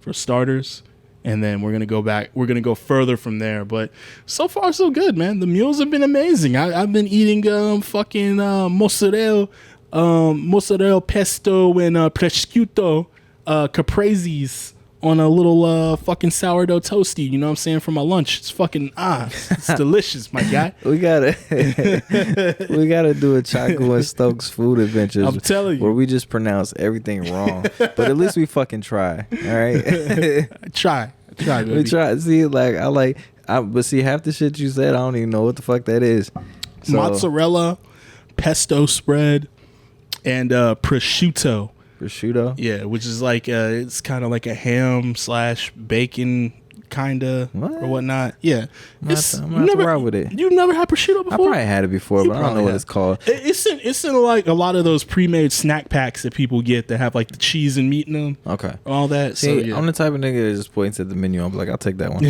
for starters. And then we're going to go back. We're going to go further from there. But so far, so good, man. The meals have been amazing. I've been eating fucking mozzarella pesto and prosciutto capreses on a little fucking sourdough toasty, you know what I'm saying, for my lunch. It's fucking it's delicious, my guy. We gotta do a Chaco and Stokes food adventures. I'm telling you, where we just pronounce everything wrong, but at least we fucking try. All right, try, baby. We try. See, but see, half the shit you said, I don't even know what the fuck that is. So, mozzarella, pesto spread, and prosciutto. Prosciutto? Yeah, which is like it's kind of like a ham / bacon kind of or whatnot. Yeah, I'm not ride with it. You've never had prosciutto before? I probably had it before, but I don't know what it's called. It's in like a lot of those pre-made snack packs that people get that have like the cheese and meat in them. Okay, all that. See, so yeah. I'm the type of nigga that just points at the menu. I'm like, I'll take that one.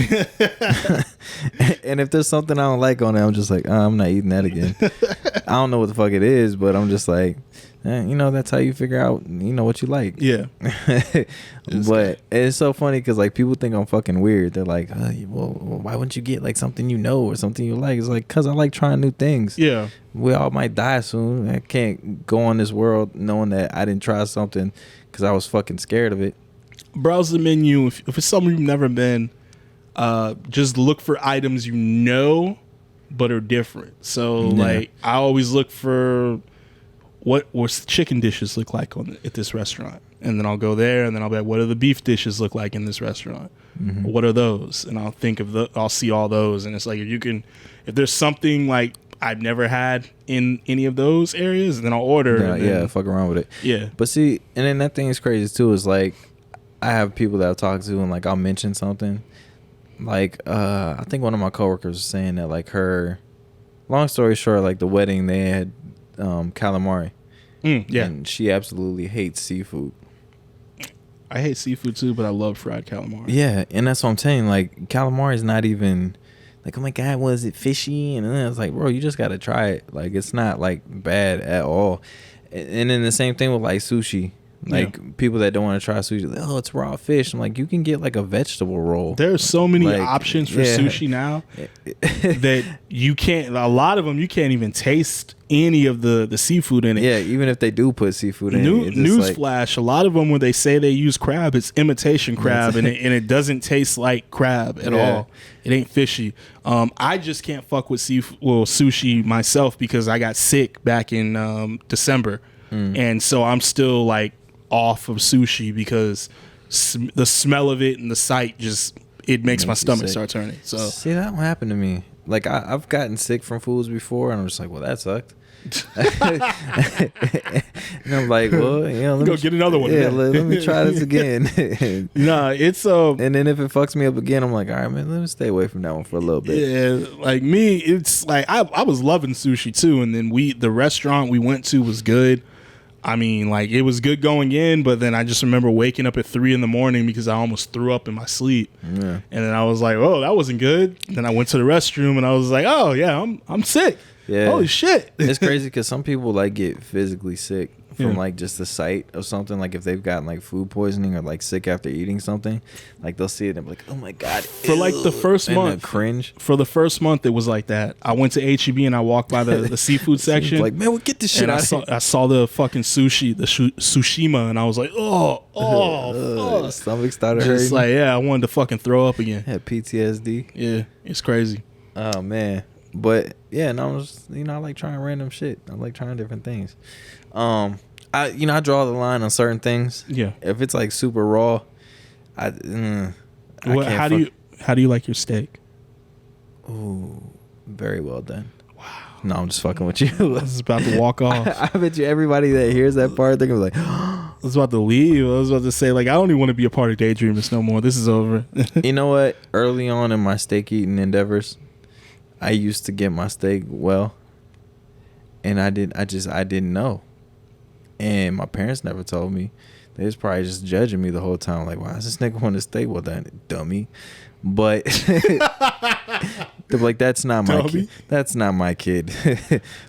And if there's something I don't like on it, I'm just like, I'm not eating that again. I don't know what the fuck it is, but I'm just like, And, you know, that's how you figure out, you know, what you like. Yeah. But it's so funny because, like, people think I'm fucking weird. They're like, well, why wouldn't you get, like, something you know or something you like? It's like, because I like trying new things. Yeah. We all might die soon. I can't go on this world knowing that I didn't try something because I was fucking scared of it. Browse the menu. If it's somewhere you've never been, just look for items you know but are different. So, like, I always look for what's chicken dishes look like at this restaurant, and then I'll go there, and then I'll be like, what do the beef dishes look like in this restaurant? Mm-hmm. What are those? And I'll think of I'll see all those, and it's like if there's something like I've never had in any of those areas, then I'll order. Yeah, fuck around with it. Yeah, but see, and then that thing is crazy too. Is like I have people that I'll talk to, and like I'll mention something. Like I think one of my coworkers was saying that like her, long story short, like the wedding they had calamari. Yeah. And she absolutely hates seafood. I hate seafood too, but I love fried calamari. Yeah, and that's what I'm saying. Like calamari is not even like, oh my God, was it fishy? And then I was like, bro, you just gotta try it. Like it's not like bad at all. And then the same thing with like sushi. Like people that don't want to try sushi, like, oh, it's raw fish. I'm like, you can get like a vegetable roll. There's so many options for sushi now that you can't. A lot of them you can't even taste any of the seafood in it. Yeah, even if they do put seafood in it. Newsflash: a lot of them when they say they use crab, it's imitation crab, and it doesn't taste like crab at all. It ain't fishy. I just can't fuck with sushi myself because I got sick back in December, and so I'm still like off of sushi because the smell of it and the sight just it makes my stomach start turning. So see, that don't happen to me. Like I've gotten sick from foods before, and I'm just like, well, that sucked. And I'm like, well, you know, let me get another one. Yeah, let me try this again. Nah, it's and then if it fucks me up again, I'm like, all right, man, let me stay away from that one for a little bit. Yeah, like me, it's like I was loving sushi too, and then the restaurant we went to was good. I mean, like, it was good going in, but then I just remember waking up at 3 a.m. because I almost threw up in my sleep. Yeah. And then I was like, oh, that wasn't good. Then I went to the restroom, and I was like, oh, yeah, I'm sick. Yeah. Holy shit. It's crazy because some people, like, get physically sick from, like, just the sight of something. Like, if they've gotten, like, food poisoning or, like, sick after eating something, like, they'll see it and be like, oh, my God. For, like, the first month. Cringe. For the first month, it was like that. I went to H-E-B and I walked by the seafood section. Like, man, we'll get this shit out of here. I saw the fucking sushi, the sushima, and I was like, oh, fuck. Stomach started hurting. Just like, yeah, I wanted to fucking throw up again. Had PTSD. Yeah, it's crazy. Oh, man. But, yeah, and I was, you know, I like trying random shit. I like trying different things. I draw the line on certain things. Yeah. If it's like super raw, I can't. How do you like your steak? Ooh, very well done. Wow. No, I'm just fucking with you. I was about to walk off. I bet you everybody that hears that part, they're gonna be like, I was about to leave. I was about to say, like, I don't even want to be a part of Daydreamers no more. This is over. You know what? Early on in my steak eating endeavors, I used to get my steak well, and I didn't know. And my parents never told me. They was probably just judging me the whole time. Like, why is this nigga want to stay well done, dummy? But they're like, that's not my kid. That's not my kid.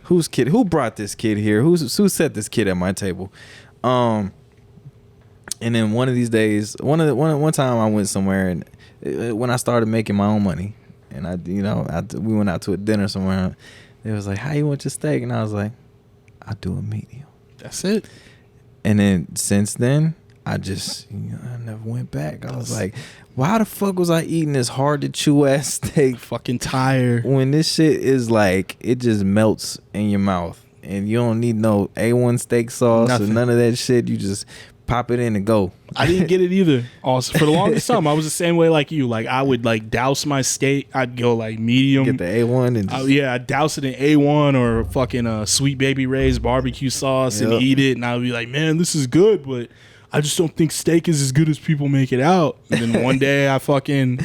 Whose kid? Who brought this kid here? Who set this kid at my table? And then one of these days, one time I went somewhere, and when I started making my own money, and we went out to a dinner somewhere. They was like, how you want your steak? And I was like, I'll do a medium. That's it. And then since then, I just, I never went back. I was like, why the fuck was I eating this hard to chew ass steak? Fucking tired. When this shit is like, it just melts in your mouth. And you don't need no A1 steak sauce or none of that shit. You just pop it in and go. I didn't get it either. Also, for the longest time, I was the same way like you. Like, I would like douse my steak. I'd go like medium. Get the A1 and I'd douse it in A1 or fucking Sweet Baby Ray's barbecue sauce and eat it. And I would be like, man, this is good, but I just don't think steak is as good as people make it out. And then one day I fucking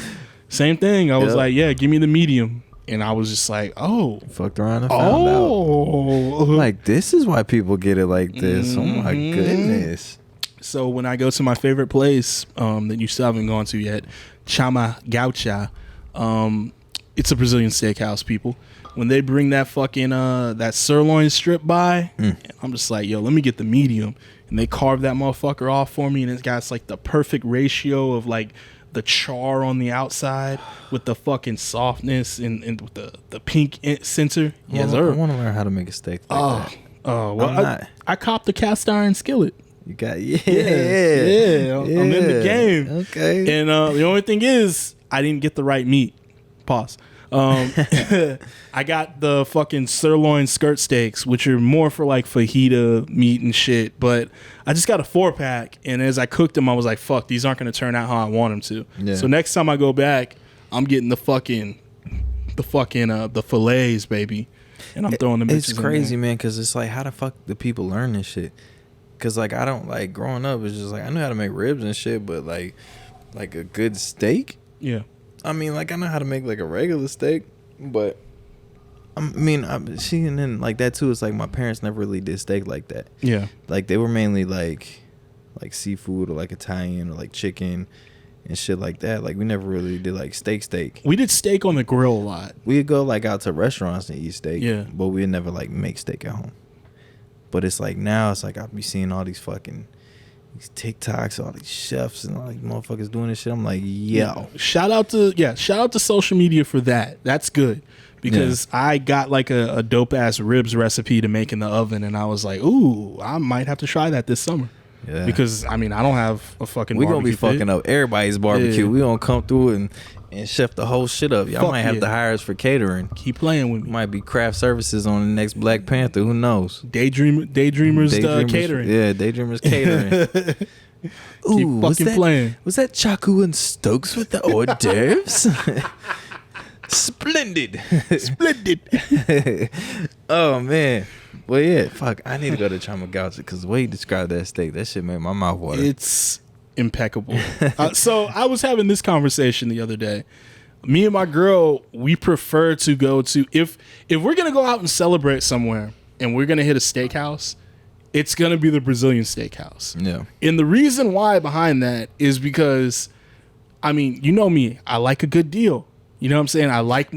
same thing. I was like, yeah, give me the medium. And I was just like, oh. Fucked around and found out. Like, this is why people get it like this. Oh, my goodness. So when I go to my favorite place that you still haven't gone to yet, Chama Gaucha, it's a Brazilian steakhouse, people. when they bring that fucking that sirloin strip by, I'm just like, yo, let me get the medium. And they carve that motherfucker off for me, and it's got like the perfect ratio of like the char on the outside with the fucking softness and with the pink center. Yes, I want to learn how to make a steak like that. Oh, well, I copped the cast iron skillet. You got I'm in the game. Okay. And the only thing is, I didn't get the right meat. Pause. I got the fucking sirloin skirt steaks, which are more for like fajita meat and shit. But I just got a 4-pack, and as I cooked them, I was like, "Fuck, these aren't going to turn out how I want them to." Yeah. So next time I go back, I'm getting the fillets, baby, and I'm throwing them. It's crazy, man, because it's like, how the fuck do people learn this shit? Because like, I don't like growing up. It's just like I knew how to make ribs and shit, but like a good steak. Yeah. I mean, like, I know how to make like a regular steak, but and then like that too. It's like my parents never really did steak like that. Yeah, like they were mainly like seafood or like Italian or like chicken and shit like that. Like we never really did like steak. We did steak on the grill a lot. We'd go like out to restaurants and eat steak. Yeah, but we'd never like make steak at home. But it's like now it's like I'll be seeing all these fucking these TikToks, all these chefs and all these motherfuckers doing this shit. I'm like, yo. Shout out to social media for that. That's good. Because I got like a dope ass ribs recipe to make in the oven, and I was like, ooh, I might have to try that this summer. Yeah. Because I mean, I don't have a fucking we gonna be fucking up everybody's barbecue. Yeah. We gonna come through and chef the whole shit up. Y'all might have to hire us for catering. Keep playing with me. Might be craft services on the next Black Panther. Who knows? Daydreamers catering. Yeah, Daydreamers catering. Ooh, keep fucking playing. Was that Chaku and Stokes with the hors d'oeuvres? Splendid. Oh man. Well, yeah. Fuck. I need to go to Chamagoucha because the way you described that steak, that shit made my mouth water. It's impeccable. So I was having this conversation the other day. Me and my girl, we prefer to go to if we're gonna go out and celebrate somewhere and we're gonna hit a steakhouse, it's gonna be the Brazilian steakhouse. Yeah. And the reason why behind that is because, I mean, you know me, I like a good deal. You know what I'm saying? I like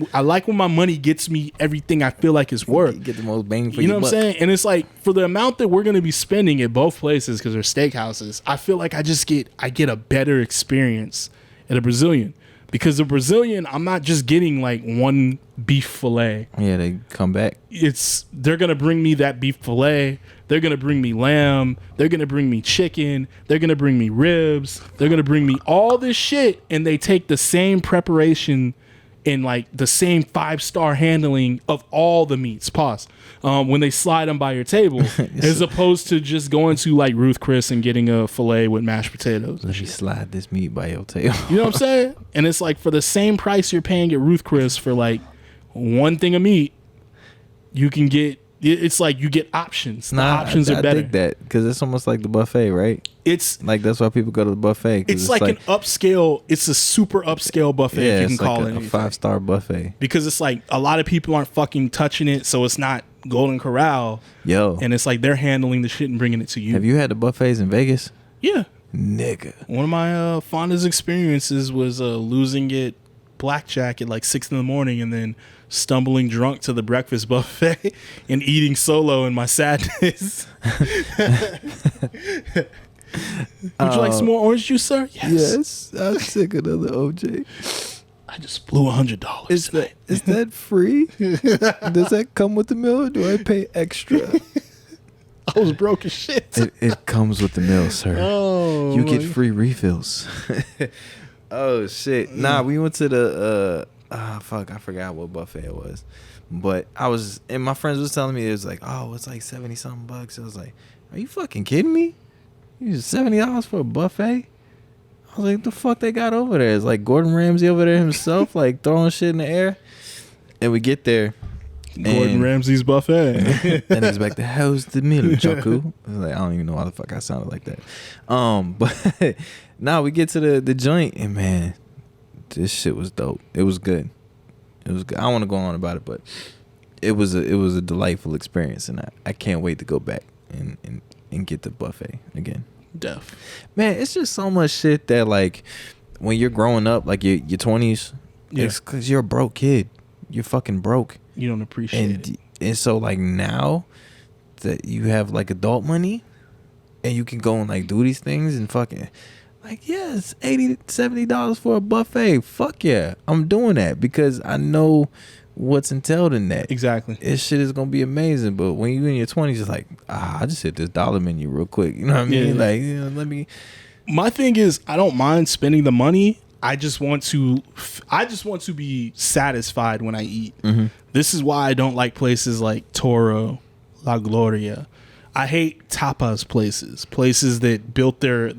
when my money gets me everything I feel like it's worth. You get the most bang for your buck. You know what I'm saying? And it's like for the amount that we're going to be spending at both places because they're steakhouses, I feel like I get a better experience at a Brazilian. Because the Brazilian, I'm not just getting like one beef fillet. Yeah, they come back. They're going to bring me that beef fillet. They're going to bring me lamb. They're going to bring me chicken. They're going to bring me ribs. They're going to bring me all this shit. And they take the same preparation and like the same 5-star handling of all the meats. Pause. When they slide them by your table, as opposed to just going to like Ruth Chris and getting a fillet with mashed potatoes. Let me slide this meat by your table. You know what I'm saying? And it's like for the same price you're paying at Ruth Chris for like one thing of meat, you can get. It's like you get options. The options are better. I dig that because it's almost like the buffet, right? It's like that's why people go to the buffet. It's like an upscale. It's a super upscale buffet. Yeah, if you can call it a 5-star buffet because it's like a lot of people aren't fucking touching it, so it's not Golden Corral. Yo, and it's like they're handling the shit and bringing it to you. Have you had the buffets in Vegas? Yeah, nigga. One of my fondest experiences was losing it blackjack at like 6 a.m. and then stumbling drunk to the breakfast buffet and eating solo in my sadness. Would you like some more orange juice, sir? Yes. I'm sick of another OJ. I just blew $100. Is that free? Does that come with the meal or do I pay extra? I was broke as shit. It comes with the meal, sir. Oh, you get free refills. Oh shit! Nah, we went to the fuck, I forgot what buffet it was, but and my friends was telling me it was like, oh, it's like $70-something bucks. I was like, are you fucking kidding me? $70 for a buffet? I was like, what the fuck they got over there? It's like Gordon Ramsay over there himself, like throwing shit in the air. And we get there. Gordon Ramsay's buffet. And he's like, how's the meal, Chaku? I was like, I don't even know why the fuck I sounded like that. But now we get to the joint, and man, this shit was dope. It was good. It was good. I don't want to go on about it, but it was a delightful experience, and I can't wait to go back and get the buffet again. Def. Man, it's just so much shit that like when you're growing up, like your 20s, it's because you're a broke kid. you're fucking broke. You don't appreciate it. And so like now that you have like adult money and you can go and like do these things and fucking like, yeah, it's $80-$70 for a buffet. Fuck yeah, I'm doing that because I know what's entailed in that. Exactly. This shit is gonna be amazing. But when you in your 20s, it's like, I just hit this dollar menu real quick. You know what I mean? Yeah. Like, let me. My thing is, I don't mind spending the money. I just want to be satisfied when I eat. Mm-hmm. This is why I don't like places like Toro, La Gloria. I hate tapas places that built their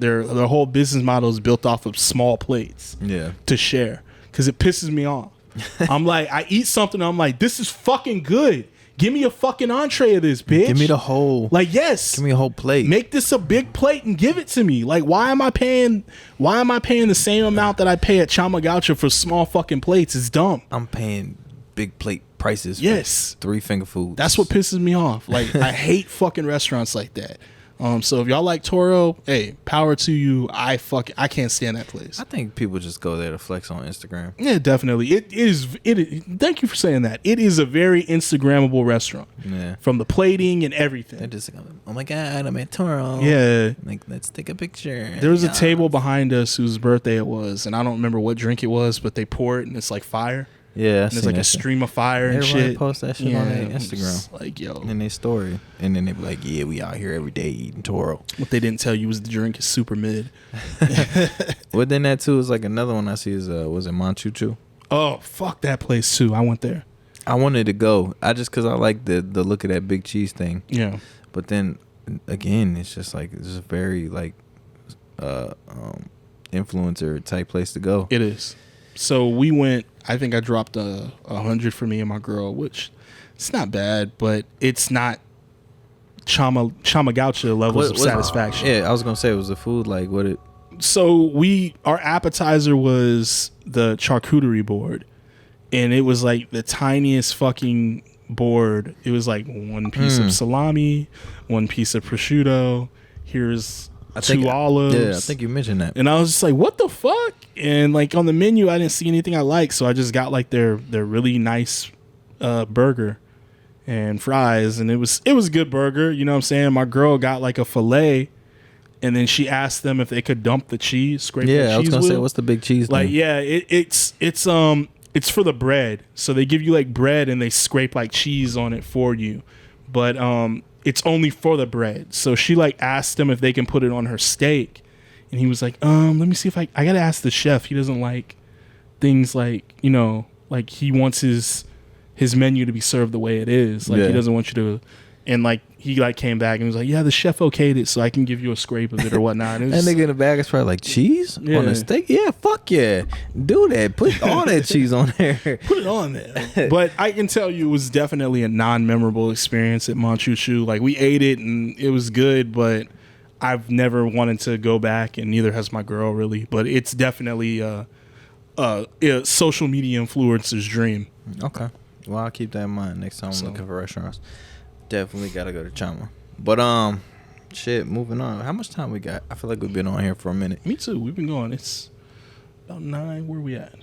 whole business model is built off of small plates. Yeah. To share, because it pisses me off. I'm like, I eat something, I'm like, this is fucking good. Give me a fucking entree of this, bitch. Give me the whole. Like, yes. Give me a whole plate. Make this a big plate and give it to me. Like, why am I paying the same amount that I pay at Chama Gaucho for small fucking plates? It's dumb. I'm paying big plate prices. Yes. For 3-finger foods. That's what pisses me off. Like, I hate fucking restaurants like that. So if y'all like Toro, hey, power to you. I can't stand that place. I think people just go there to flex on Instagram. Yeah, definitely. It is. Thank you for saying that. It is a very Instagrammable restaurant. Yeah. From the plating and everything. They're just like, oh my God, I'm at Toro. Yeah. Like, let's take a picture. There was a table behind us whose birthday it was, and I don't remember what drink it was, but they pour it and it's like fire. Yeah, and there's like a stream of fire and Everybody shit. post that shit on their Instagram. Like, yo. In their story. And then they be like, yeah, we out here every day eating Toro. What they didn't tell you was the drink is super mid. Well, then that too is like another one I see is, was it Manchuchu? Oh, fuck that place too. I went there. I wanted to go. Because I like the look of that big cheese thing. Yeah. But then, again, it's just like, it's a very like influencer type place to go. It is. So we went, I think I dropped 100 for me and my girl, which it's not bad, but it's not Chama Gaucho levels of satisfaction. Yeah, I was gonna say, it was the food like what it. So our appetizer was the charcuterie board, and it was like the tiniest fucking board. It was like one piece of salami, one piece of prosciutto. Here's two olives. Yeah, I think you mentioned that. And I was just like, what the fuck? And like on the menu, I didn't see anything I liked, so I just got like their really nice burger and fries, and it was a good burger. You know what I'm saying? My girl got like a filet, and then she asked them if they could dump the cheese, scrape the cheese. Yeah, I was gonna say, what's the big cheese like thing? Yeah, it's for the bread. So they give you like bread and they scrape like cheese on it for you, but it's only for the bread. So she like asked them if they can put it on her steak, and he was like, let me see if I gotta ask the chef. He doesn't like things like, you know, like he wants his menu to be served the way it is. Like he doesn't want you to, and like he like came back and was like, yeah, the chef okayed it, so I can give you a scrape of it or whatnot. And that nigga in the bag is probably like, cheese on a steak? Yeah, fuck yeah, do that. Put all that cheese on there. Put it on there. But I can tell you, it was definitely a non-memorable experience at Manchuchu. Like, we ate it and it was good, but I've never wanted to go back, and neither has my girl really. But it's definitely a social media influencer's dream. Okay. Well, I'll keep that in mind next time I'm looking for restaurants. Definitely gotta go to Chama. But shit, moving on. How much time we got? I feel like we've been on here for a minute. Me too. We've been going. It's about 9. Where we at?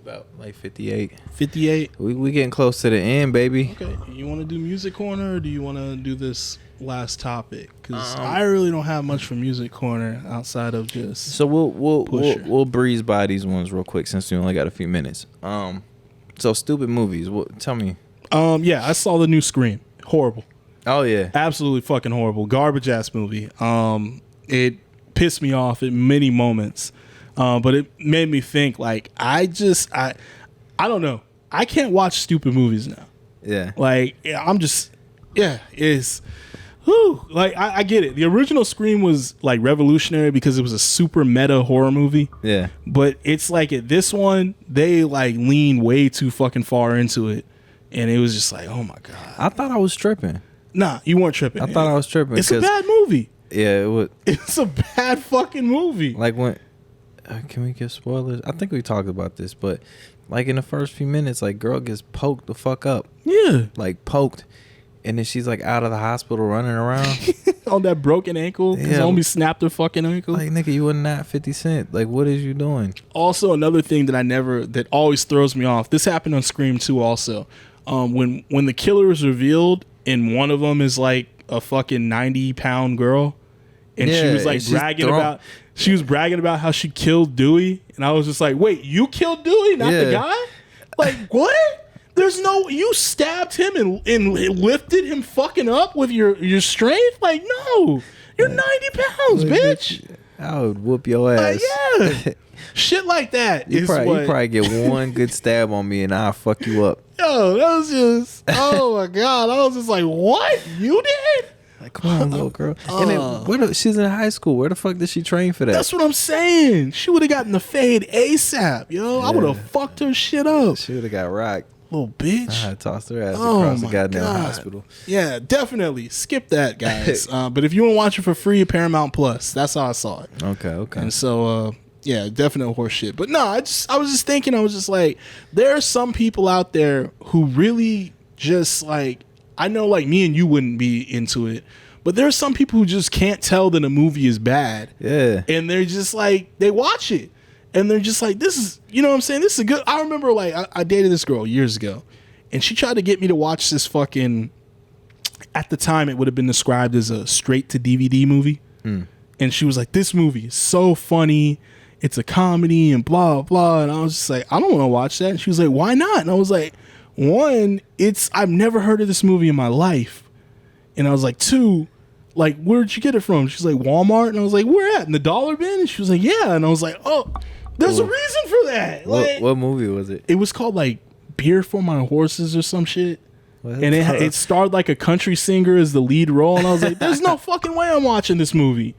About like 58. 58. We getting close to the end, baby. Okay. You want to do music corner, or do you want to do this last topic? Because I really don't have much for music corner outside of just. So we'll breeze by these ones real quick since we only got a few minutes. So stupid movies. Tell me. Yeah, I saw the new Scream. Horrible. Oh yeah. Absolutely fucking horrible. Garbage ass movie. It pissed me off at many moments. But it made me think, like, I don't know. I can't watch stupid movies now. Yeah. Like, it's whew, like I get it. The original Scream was like revolutionary because it was a super meta horror movie. Yeah. But it's like at this one, they like lean way too fucking far into it. And it was just like, oh my God. I thought I was tripping. Nah, you weren't tripping. I thought I was tripping. It's a bad movie. Yeah, it was. It's a bad fucking movie. Like when, can we give spoilers? I think we talked about this, but like in the first few minutes, like girl gets poked the fuck up. Yeah. Like poked. And then she's like out of the hospital running around. on that broken ankle because homie snapped her fucking ankle. Like, nigga, you were not 50 Cent. Like, what is you doing? Also, another thing that always throws me off. This happened on Scream 2 also. When the killer is revealed and one of them is like a fucking 90-pound girl, and she was like she was bragging about how she killed Dewey, and I was just like, wait, you killed Dewey, not the guy? Like, what? You stabbed him and lifted him fucking up with your strength? Like, no, you're 90 pounds, bitch. I would whoop your ass. Yeah. Shit like that. You probably get one good stab on me and I'll fuck you up. Yo, that was just, oh my God. I was just like, what? You did? Like, come on, little girl. And then, she's in high school. Where the fuck did she train for that? That's what I'm saying. She would have gotten the fade ASAP, yo. Yeah. I would have fucked her shit up. She would have got rocked. Little bitch. I tossed her ass across the goddamn hospital. Yeah, definitely. Skip that, guys. But if you want to watch it for free, Paramount Plus. That's how I saw it. Okay. And so, yeah, definite horse shit. But no, I was just thinking, I was just like, there are some people out there who really just like, I know like me and you wouldn't be into it, but there are some people who just can't tell that a movie is bad. Yeah. And they're just like, they watch it. And they're just like, this is, you know what I'm saying? This is a good. I remember like I dated this girl years ago, and she tried to get me to watch this fucking, at the time it would have been described as a straight to DVD movie. And she was like, this movie is so funny. It's a comedy and blah, blah. And I was just like, I don't want to watch that. And she was like, why not? And I was like, one, I've never heard of this movie in my life. And I was like, two, like, where'd you get it from? She's like, Walmart. And I was like, where at? In the dollar bin? And she was like, yeah. And I was like, oh, there's a reason for that. Like, what movie was it? It was called like Beer for My Horses or some shit. And it starred like a country singer as the lead role. And I was like, there's no fucking way I'm watching this movie.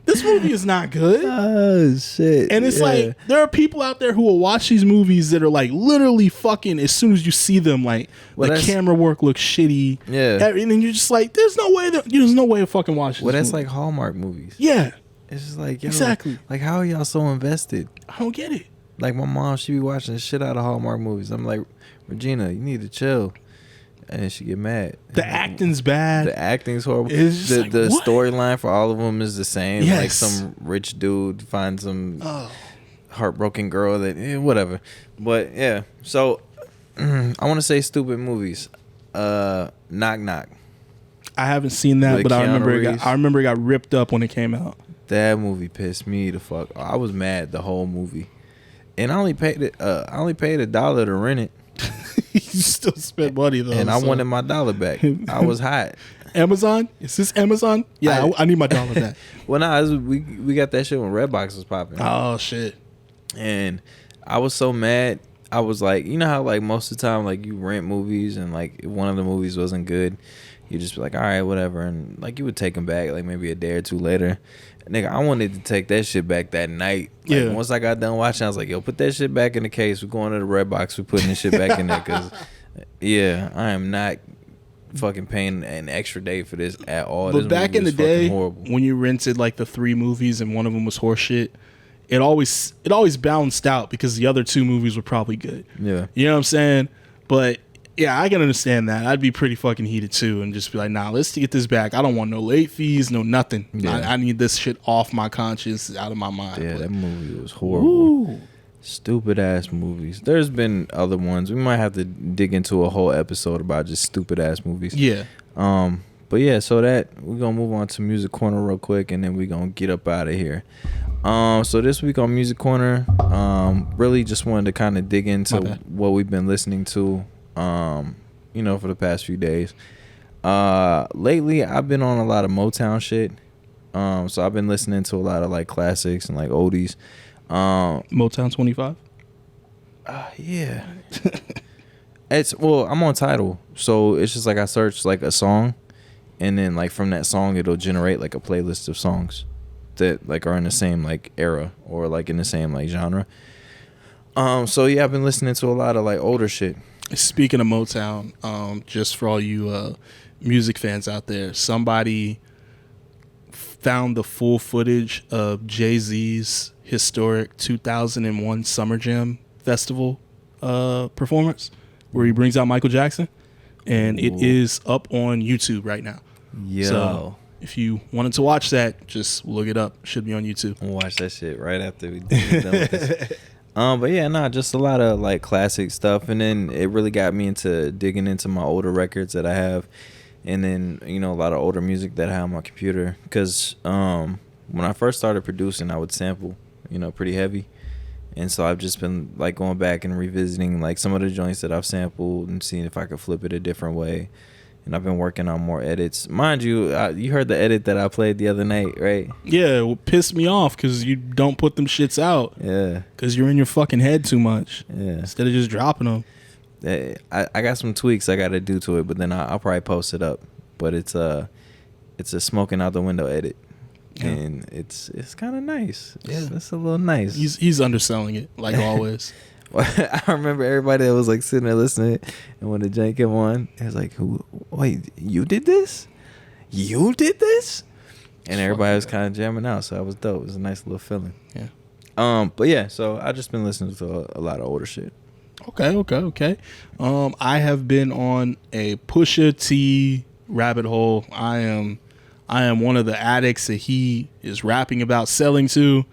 This movie is not good. Oh, shit. And it's like, there are people out there who will watch these movies that are like literally fucking, as soon as you see them, like the camera work looks shitty. Yeah. And then you're just like, there's no way of fucking watching this that's movie. like Hallmark movies. Yeah. It's just like, yo, exactly. Like, how are y'all so invested? I don't get it. Like, my mom, she be watching the shit out of Hallmark movies. I'm like, Regina, you need to chill. And then she get mad. The acting's bad. The acting's horrible. It's just the storyline for all of them is the same. Yes. Like some rich dude finds some heartbroken girl that whatever. But yeah, so I want to say stupid movies. Knock Knock. I haven't seen that, but I remember it got ripped up when it came out. That movie pissed me the fuck. I was mad the whole movie, and I only paid $1 to rent it. You still spent money though, and I wanted my dollar back. I was hot. Amazon? Is this Amazon? Yeah, I need my dollar back. Well, we got that shit when Redbox was popping. Oh shit! And I was so mad. I was like, you know how like most of the time like you rent movies and like if one of the movies wasn't good, you just be like, all right, whatever, and like you would take them back like maybe a day or two later. Nigga, I wanted to take that shit back that night. Like, once I got done watching, I was like, yo, put that shit back in the case. We're going to the Redbox. We're putting this shit back in there. Because, yeah, I am not fucking paying an extra day for this at all. But back in the day, when you rented like the 3 movies and one of them was horseshit, it always balanced out because the other 2 movies were probably good. Yeah. You know what I'm saying? But yeah, I can understand that. I'd be pretty fucking heated too and just be like, nah, let's get this back. I don't want no late fees, no nothing. Yeah. I need this shit off my conscience, out of my mind. Yeah, that movie was horrible. Ooh. Stupid ass movies. There's been other ones. We might have to dig into a whole episode about just stupid ass movies. Yeah. But yeah, so that we're gonna move on to Music Corner real quick and then we're gonna get up out of here. So this week on Music Corner, really just wanted to kind of dig into what we've been listening to. You know, for the past few days. Lately I've been on a lot of Motown shit. So I've been listening to a lot of like classics and like oldies. Motown 25? Yeah. I'm on Tidal. So it's just like I search like a song and then like from that song it'll generate like a playlist of songs that like are in the same like era or like in the same like genre. So yeah, I've been listening to a lot of like older shit. Speaking of Motown, just for all you music fans out there, somebody found the full footage of Jay-Z's historic 2001 Summer Jam Festival performance where he brings out Michael Jackson, and it is up on YouTube right now. Yo. So if you wanted to watch that, just look it up. Should be on YouTube. We'll watch that shit right after we're done with this. But yeah, nah, just a lot of like classic stuff, and then it really got me into digging into my older records that I have, and then a lot of older music that I have on my computer. Cause when I first started producing, I would sample, pretty heavy, and so I've just been like going back and revisiting like some of the joints that I've sampled and seeing if I could flip it a different way. And I've been working on more edits. Mind you, you heard the edit that I played the other night, right? Yeah, it pissed me off because you don't put them shits out. Yeah. Because you're in your fucking head too much. Yeah. Instead of just dropping them. I got some tweaks I got to do to it, but then I'll probably post it up. But it's a smoking out the window edit. Yeah. And it's kind of nice. It's a little nice. He's underselling it, like always. I remember everybody that was like sitting there listening, and when the jank came on, it was like, wait, you did this? You did this? And everybody was kind of jamming out, so that was dope. It was a nice little feeling. Yeah. But yeah, so I just been listening to a lot of older shit. Okay. I have been on a Pusha T rabbit hole. I am one of the addicts that he is rapping about selling to.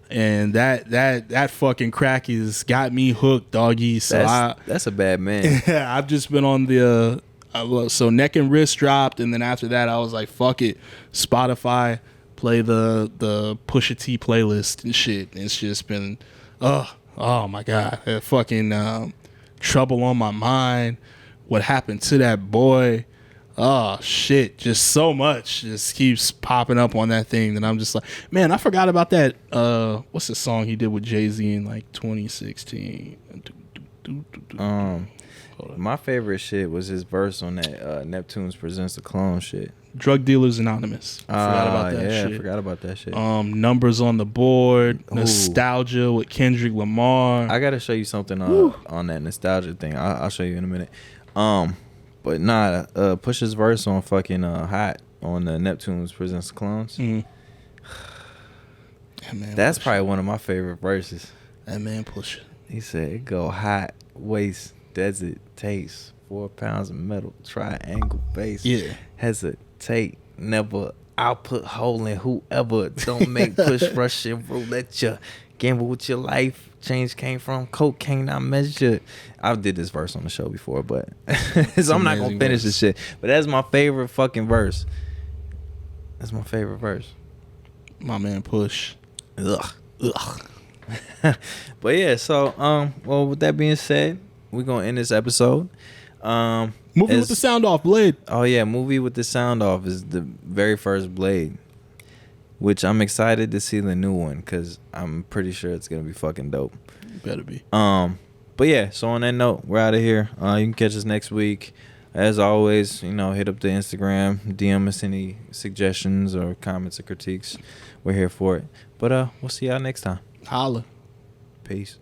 And that fucking crack has got me hooked, doggy. So that's a bad man. I've just been on the so Neck and Wrist dropped, and then after that I was like, fuck it, Spotify, play the Pusha T playlist and shit. And it's just been oh my god, fucking Trouble on My Mind, What Happened to That Boy. Oh shit, just so much just keeps popping up on that thing that I'm just like, man, I forgot about that. What's the song he did with Jay-Z in like 2016? My favorite shit was his verse on that Neptune's Presents the Clone shit. Drug Dealers Anonymous. I forgot about that shit. I forgot about that shit. Numbers on the Board. Ooh. Nostalgia with Kendrick Lamar. I gotta show you something on that nostalgia thing. I'll show you in a minute. But nah, Pusha's verse on fucking Hot on the Neptune's Presents the Clones. Mm. Yeah, man, that's probably one of my favorite verses. That man Pusha. He said, it go hot, waist, desert, taste, 4 pounds of metal, triangle base. Yeah. Hesitate, never output hole in whoever. Don't make push rush and roulette ya. Gamble with your life. Change came from cocaine, I measured. I did this verse on the show before, but so I'm not gonna finish this shit. But that's my favorite fucking verse. That's my favorite verse. My man Push. Ugh. But yeah, so well, with that being said, we're gonna end this episode. Movie with the sound off, Blade. Oh yeah, movie with the sound off is the very first Blade, which I'm excited to see the new one because I'm pretty sure it's gonna be fucking dope. Better be. But yeah, so on that note, we're out of here. You can catch us next week. As always, hit up the Instagram, DM us any suggestions or comments or critiques. We're here for it. But we'll see y'all next time. Holla. Peace.